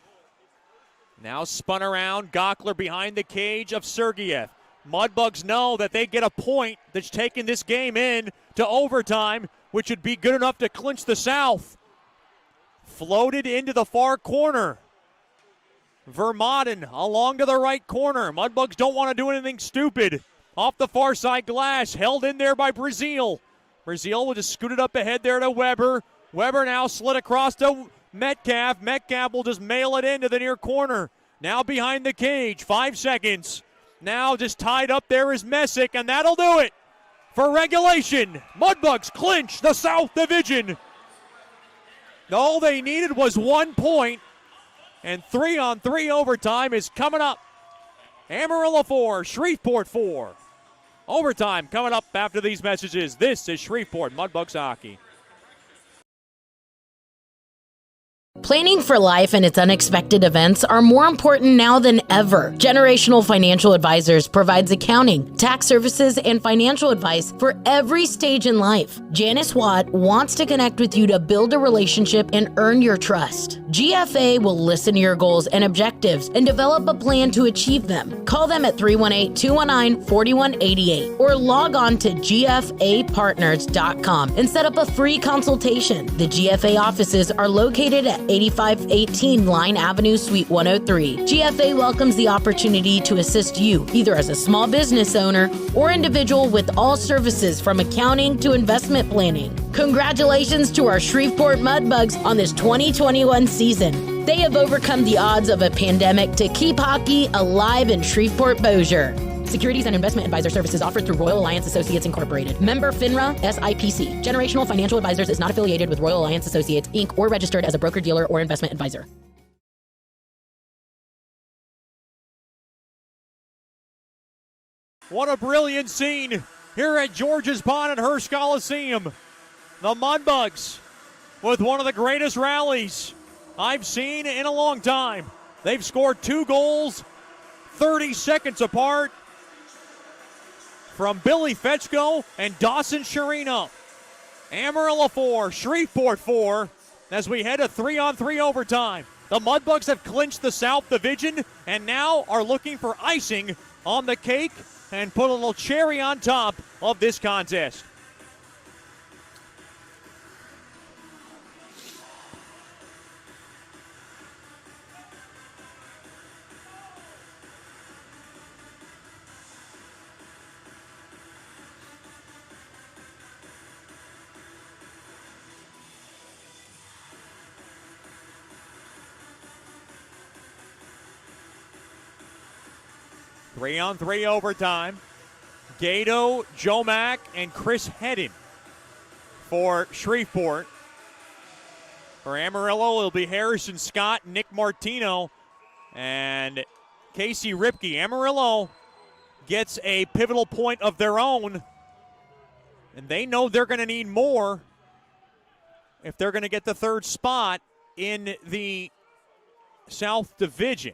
Now spun around, Gockler behind the cage of Sergeyev. Mudbugs know that they get a point that's taken this game in to overtime, which would be good enough to clinch the South. Floated into the far corner. Vermaden along to the right corner. Mudbugs don't want to do anything stupid. Off the far side glass, held in there by Brazil. Brazil will just scoot it up ahead there to Weber. Weber now slid across to Metcalf. Metcalf will just mail it into the near corner. Now behind the cage, 5 seconds. Now just tied up there is Messick, and that'll do it for regulation. Mudbugs clinch the South Division. All they needed was 1 point, and 3-on-3 overtime is coming up. Amarillo 4, Shreveport 4. Overtime coming up after these messages. This is Shreveport Mudbugs hockey. Planning for life and its unexpected events are more important now than ever. Generational Financial Advisors provides accounting, tax services, and financial advice for every stage in life. Janice Watt wants to connect with you to build a relationship and earn your trust. GFA will listen to your goals and objectives and develop a plan to achieve them. Call them at 318-219-4188 or log on to gfapartners.com and set up a free consultation. The GFA offices are located at 8518 Line Avenue, Suite 103. GFA welcomes the opportunity to assist you, either as a small business owner or individual, with all services from accounting to investment planning. Congratulations to our Shreveport Mudbugs on this 2021 season. They have overcome the odds of a pandemic to keep hockey alive in Shreveport-Bossier. Securities and investment advisor services offered through Royal Alliance Associates Incorporated. Member FINRA SIPC. Generational Financial Advisors is not affiliated with Royal Alliance Associates, Inc. or registered as a broker-dealer or investment advisor. What a brilliant scene here at George's Pond at Hearst Coliseum. The Mudbugs with one of the greatest rallies I've seen in a long time. They've scored 2 goals 30 seconds apart from Billy Fetchko and Dawson Chirino. Amarillo 4, Shreveport 4, as we head to 3-on-3 overtime. The Mudbugs have clinched the South Division and now are looking for icing on the cake and put a little cherry on top of this contest. Three-on-3 overtime. Gato, Jomack, and Chris Hedden for Shreveport. For Amarillo, it'll be Harrison Scott, Nick Martino, and Casey Ripke. Amarillo gets a pivotal point of their own, and they know they're going to need more if they're going to get the third spot in the South Division.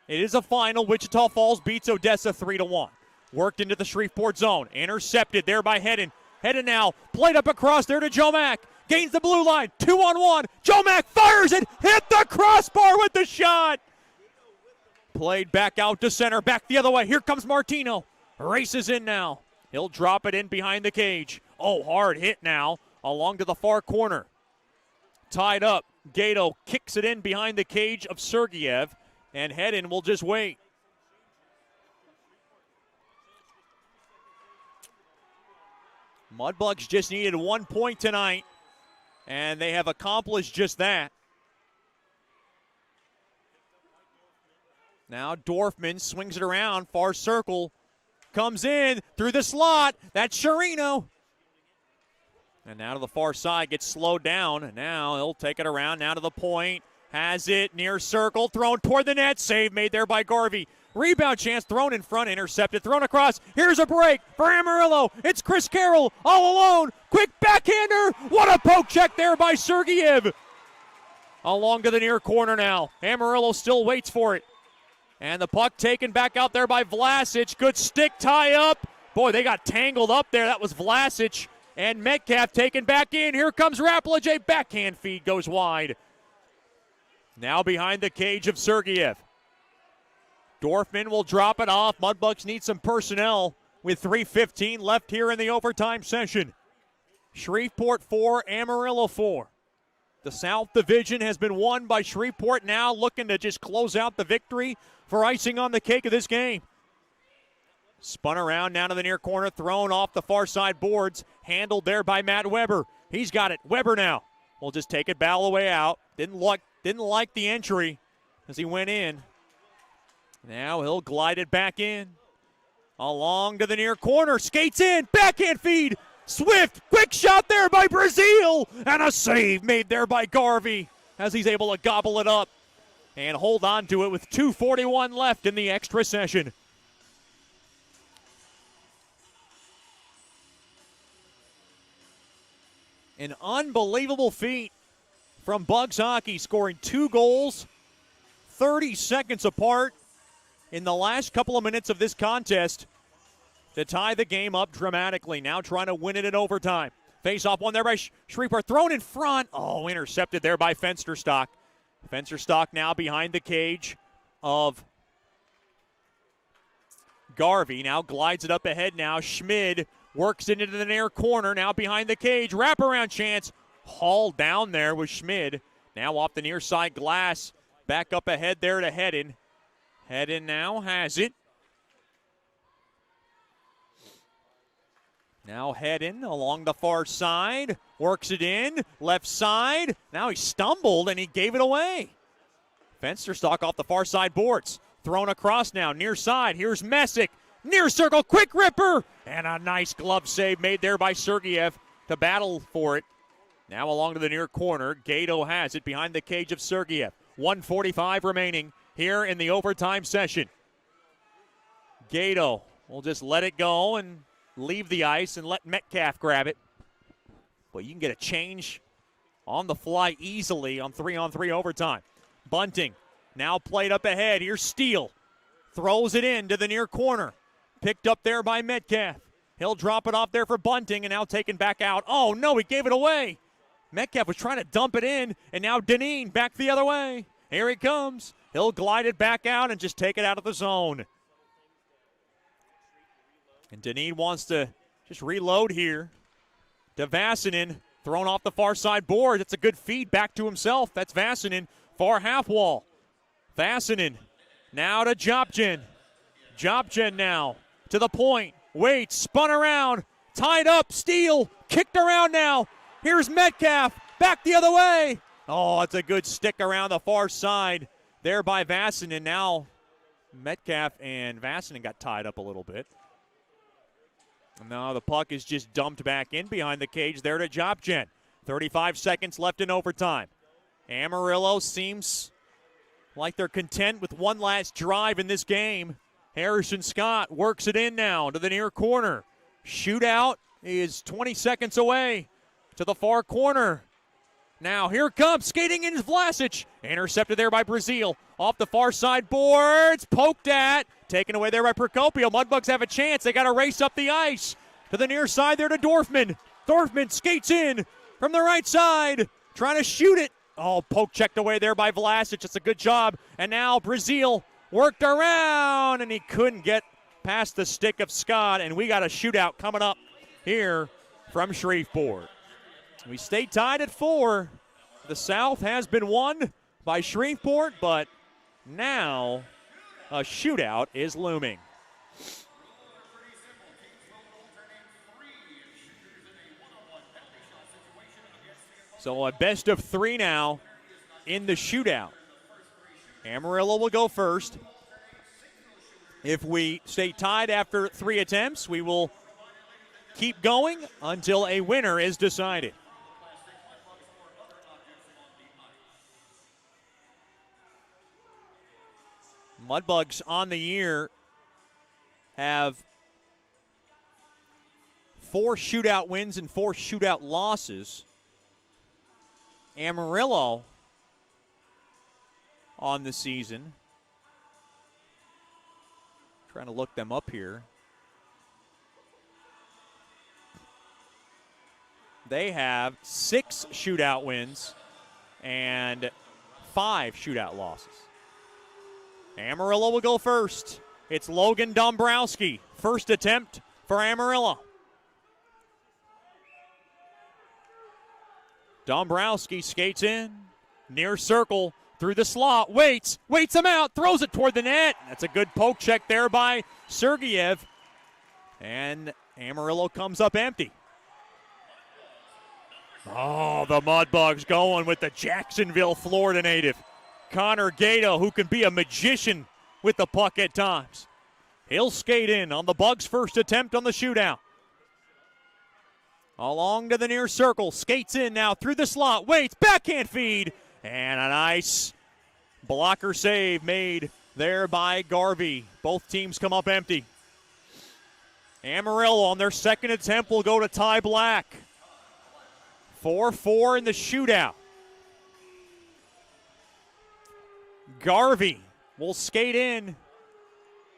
It is a final. Wichita Falls beats Odessa 3-1. Worked into the Shreveport zone. Intercepted there by Hedden. Hedden now played up across there to Jomack. Gains the blue line. 2-on-1. Jomack fires it. Hit the crossbar with the shot. Played back out to center. Back the other way. Here comes Martino. Races in now. He'll drop it in behind the cage. Oh, hard hit now. Along to the far corner. Tied up. Gato kicks it in behind the cage of Sergeyev. And Hedden will just wait. Mudbugs just needed 1 point tonight, and they have accomplished just that. Now Dorfman swings it around, far circle, comes in through the slot. That's Chirino. And now to the far side, gets slowed down. And now he'll take it around, now to the point. Has it near circle, thrown toward the net. Save made there by Garvey. Rebound chance, thrown in front, intercepted, thrown across. Here's a break for Amarillo. It's Chris Carroll all alone. Quick backhander. What a poke check there by Sergeyev. Along to the near corner now. Amarillo still waits for it. And the puck taken back out there by Vlasic. Good stick tie up. Boy, they got tangled up there. That was Vlasic. And Metcalf taken back in. Here comes Rapplage. Backhand feed goes wide. Now behind the cage of Sergeyev. Dorfman will drop it off. Mudbugs need some personnel with 3:15 left here in the overtime session. Shreveport 4, Amarillo 4. The South Division has been won by Shreveport, now looking to just close out the victory for icing on the cake of this game. Spun around now to the near corner, thrown off the far side boards. Handled there by Matt Weber. He's got it. Weber now will just take it bow away out. Didn't like the entry as he went in. Now he'll glide it back in. Along to the near corner. Skates in. Backhand feed. Swift. Quick shot there by Brazil. And a save made there by Garvey as he's able to gobble it up. and hold on to it with 2:41 left in the extra session. An unbelievable feat from Bugs Hockey, scoring 2 goals 30 seconds apart in the last couple of minutes of this contest to tie the game up dramatically. Now trying to win it in overtime. Face-off one there by Shreveport, thrown in front. Oh, intercepted there by Fensterstock. Fensterstock now behind the cage of Garvey. Now glides it up ahead now. Schmid works it into the near corner. Now behind the cage. Wraparound chance. Hauled down there with Schmid. Now off the near side glass. Back up ahead there to Hedden. Hedden now has it. Now Hedden along the far side. Works it in. Left side. Now he stumbled and he gave it away. Fensterstock off the far side boards. Thrown across now. Near side. Here's Messick. Near circle. Quick ripper. And a nice glove save made there by Sergeyev to battle for it. Now along to the near corner. Gato has it behind the cage of Sergeyev. 1:45 remaining here in the overtime session. Gato will just let it go and leave the ice and let Metcalf grab it. But you can get a change on the fly easily on 3-on-3 overtime. Bunting now played up ahead. Here's Steele. Throws it in to the near corner. Picked up there by Metcalf. He'll drop it off there for Bunting and now taken back out. Oh, no, he gave it away. Metcalf was trying to dump it in, and now Deneen back the other way. Here he comes. He'll glide it back out and just take it out of the zone. And Deneen wants to just reload here. To Vasanen, thrown off the far side board. It's a good feed back to himself. That's Vasanen, far half wall. Vasanen now to Jopjen. Jopjen now to the point. Waits, spun around, tied up, Steele, kicked around now. Here's Metcalf, back the other way. Oh, it's a good stick around the far side there by Vasanen. Now Metcalf and Vasanen got tied up a little bit. And now the puck is just dumped back in behind the cage there to Jopjen. 35 seconds left in overtime. Amarillo seems like they're content with one last drive in this game. Harrison Scott works it in now to the near corner. Shootout is 20 seconds away to the far corner. Now here comes, skating in is Vlasic. Intercepted there by Brazil. Off the far side boards, poked at. Taken away there by Procopio. Mudbugs have a chance. They got to race up the ice. To the near side there to Dorfman. Dorfman skates in from the right side. Trying to shoot it. Oh, poke checked away there by Vlasic. It's a good job. And now Brazil worked around, and he couldn't get past the stick of Scott. And we got a shootout coming up here from Shreveport. We stay tied at 4. The South has been won by Shreveport, but now a shootout is looming. So a best of 3 now in the shootout. Amarillo will go first. If we stay tied after 3 attempts, we will keep going until a winner is decided. Mudbugs on the year have 4 shootout wins and 4 shootout losses. Amarillo on the season. Trying to look them up here. They have 6 shootout wins and 5 shootout losses. Amarillo will go first. It's Logan Dombrowski. First attempt for Amarillo. Dombrowski skates in. Near circle. Through the slot. Waits him out. Throws it toward the net. That's a good poke check there by Sergeyev. And Amarillo comes up empty. Oh, the Mudbugs going with the Jacksonville, Florida native. Connor Gato, who can be a magician with the puck at times. He'll skate in on the Bugs' first attempt on the shootout. Along to the near circle. Skates in now through the slot. Waits. Backhand feed. And a nice Blocker save made there by Garvey. Both teams come up empty. Amarillo on their second attempt will go to Ty Black. 4-4 in the shootout. Garvey will skate in.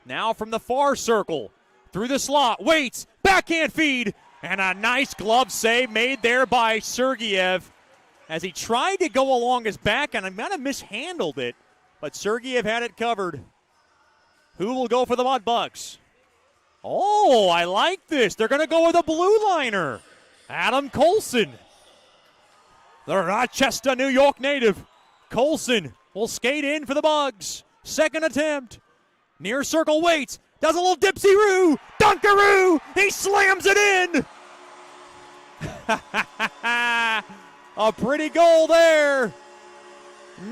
Now from the far circle. Through the slot. Waits. Backhand feed. And a nice glove save made there by Sergeyev as he tried to go along his back and I might have mishandled it. But Sergeyev had it covered. Who will go for the Mudbugs? Oh, I like this. They're going to go with a blue liner. Adam Colson. The Rochester, New York native. Colson will skate in for the Bugs. Second attempt. Near circle waits. Does a little dipsy-roo. Dunkaroo. He slams it in. A pretty goal there.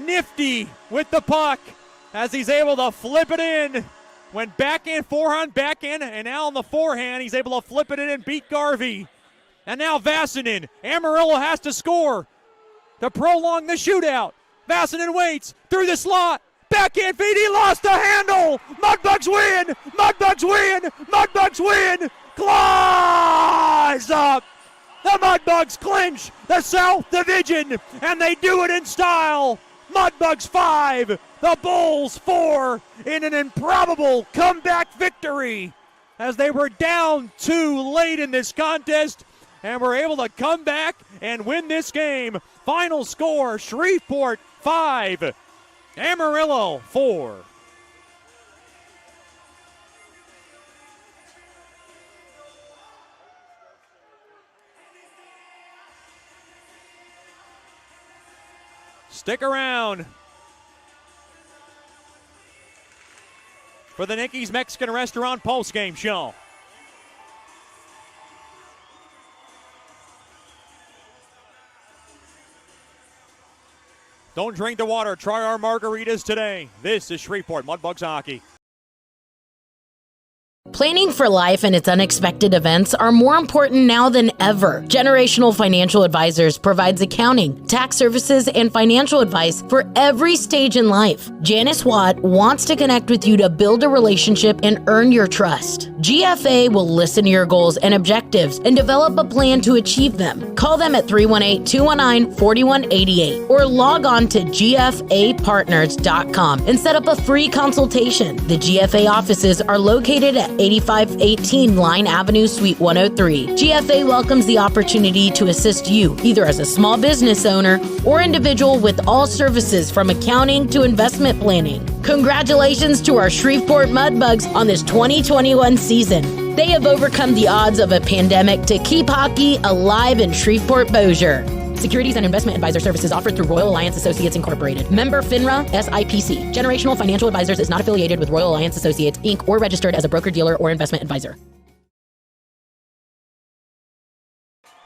Nifty with the puck as he's able to flip it in. Went backhand, forehand, backhand, and now on the forehand, he's able to flip it in and beat Garvey. And now Vasanen. Amarillo has to score to prolong the shootout. Vasanen waits through the slot. Backhand feed, he lost the handle. Mudbugs win. Mudbugs win. Mudbugs win. Claws up. The Mudbugs clinch the South Division, and they do it in style. Mudbugs 5, the Bulls 4 in an improbable comeback victory as they were down 2 late in this contest and were able to come back and win this game. Final score, Shreveport 5, Amarillo 4. Stick around for the Nicky's Mexican Restaurant postgame show. Don't drink the water. Try our margaritas today. This is Shreveport Mudbugs Hockey. Planning for life and its unexpected events are more important now than ever. Generational Financial Advisors provides accounting, tax services, and financial advice for every stage in life. Janice Watt wants to connect with you to build a relationship and earn your trust. GFA will listen to your goals and objectives and develop a plan to achieve them. Call them at 318-219-4188 or log on to gfapartners.com and set up a free consultation. The GFA offices are located at 8518 Line Avenue, Suite 103. GFA welcomes the opportunity to assist you, either as a small business owner or individual, with all services from accounting to investment planning. Congratulations to our Shreveport Mudbugs on this 2021 season. They have overcome the odds of a pandemic to keep hockey alive in Shreveport Bossier. Securities and investment advisor services offered through Royal Alliance Associates Incorporated. Member FINRA, SIPC. Generational Financial Advisors is not affiliated with Royal Alliance Associates, Inc. or registered as a broker-dealer or investment advisor.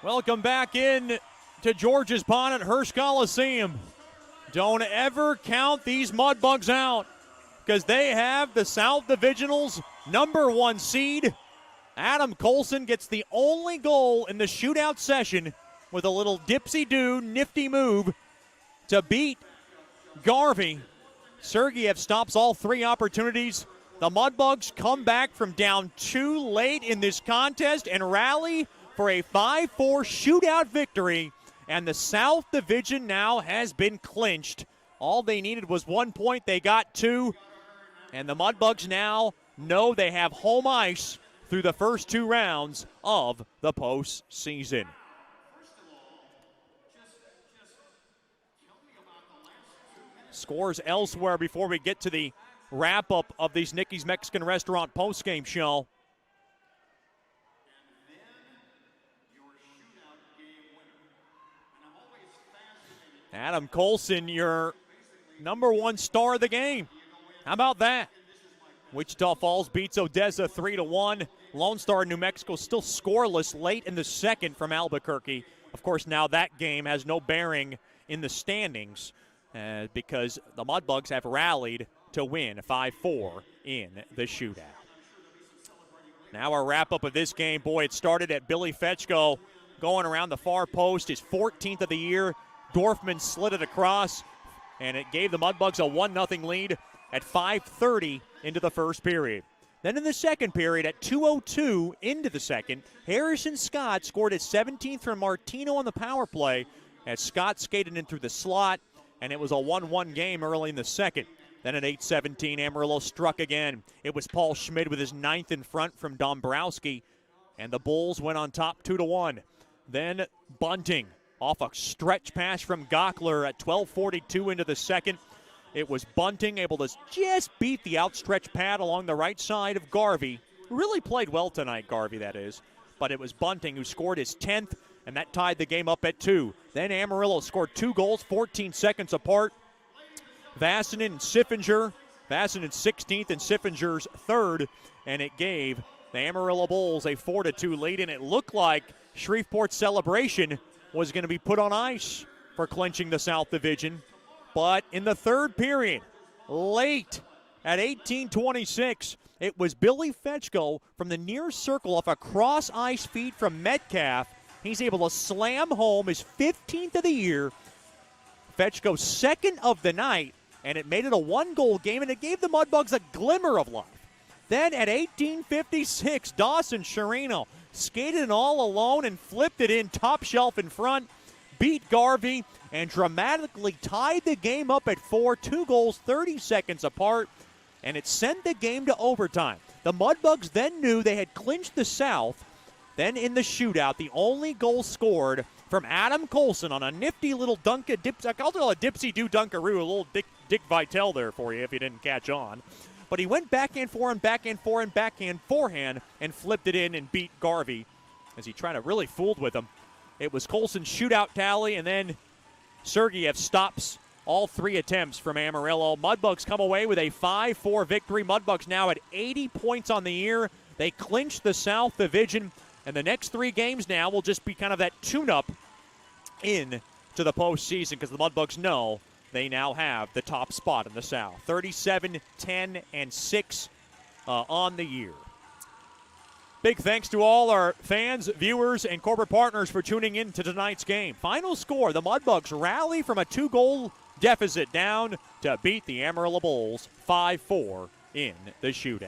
Welcome back in to George's Pond at Hirsch Coliseum. Don't ever count these Mudbugs out because they have the South Divisional's #1 seed. Adam Colson gets the only goal in the shootout session with a little dipsy-do, nifty move to beat Garvey. Sergeyev stops all 3 opportunities. The Mudbugs come back from down 2 late in this contest and rally for a 5-4 shootout victory. And the South Division now has been clinched. All they needed was 1 point. They got 2. And the Mudbugs now know they have home ice through the first 2 rounds of the postseason. Scores elsewhere before we get to the wrap-up of these Nicky's Mexican Restaurant postgame show. Adam Colson, your #1 star of the game. How about that? Wichita Falls beats Odessa 3-1. Lone Star, New Mexico, still scoreless late in the second from Albuquerque. Of course, now that game has no bearing in the standings because the Mudbugs have rallied to win 5-4 in the shootout. Now our wrap-up of this game. Boy, it started at Billy Fetchko going around the far post, his 14th of the year. Dorfman slid it across. and it gave the Mudbugs a 1-0 lead at 5:30 into the first period. Then in the second period, at 2:02 into the second, Harrison Scott scored his 17th from Martino on the power play as Scott skated in through the slot, and it was a 1-1 game early in the second. Then at 8:17, Amarillo struck again. It was Paul Schmidt with his 9th in front from Dombrowski, and the Bulls went on top 2-1. Then bunting off a stretch pass from Gockler at 12:42 into the second. It was Bunting able to just beat the outstretched pad along the right side of Garvey. Really played well tonight, Garvey, that is. But it was Bunting who scored his 10th, and that tied the game up at 2. Then Amarillo scored 2 goals 14 seconds apart. Vassinen and Siffinger. Vassinen's 16th and Siffinger's 3rd, and it gave the Amarillo Bulls a 4-2 lead, and it looked like Shreveport's celebration was going to be put on ice for clinching the South Division. But in the third period, late at 18:26, it was Billy Fetchko from the near circle off a cross ice feed from Metcalf. He's able to slam home his 15th of the year. Fetchko's 2nd of the night, and it made it a 1-goal game, and it gave the Mudbugs a glimmer of life. Then at 18:56, Dawson Sherino skated in all alone and flipped it in top shelf in front, beat Garvey, and dramatically tied the game up at 4, 2 goals 30 seconds apart, and it sent the game to overtime. The Mudbugs then knew they had clinched the South. Then in the shootout, the only goal scored from Adam Colson on a nifty little I'll call it a dipsy-do dunkaroo, a little Dick Vitale there for you if you didn't catch on. But he went backhand, forehand, backhand, forehand, backhand, forehand, and flipped it in and beat Garvey as he tried to really fooled with him. It was Colson's shootout tally, and then Sergeyev stops all 3 attempts from Amarillo. Mudbugs come away with a 5-4 victory. Mudbugs now at 80 points on the year. They clinch the South Division, and the next 3 games now will just be kind of that tune-up in to the postseason because the Mudbugs know they now have the top spot in the South. 37, 10, and 6 on the year. Big thanks to all our fans, viewers, and corporate partners for tuning in to tonight's game. Final score, the Mudbugs rally from a 2-goal deficit down to beat the Amarillo Bulls 5-4 in the shootout.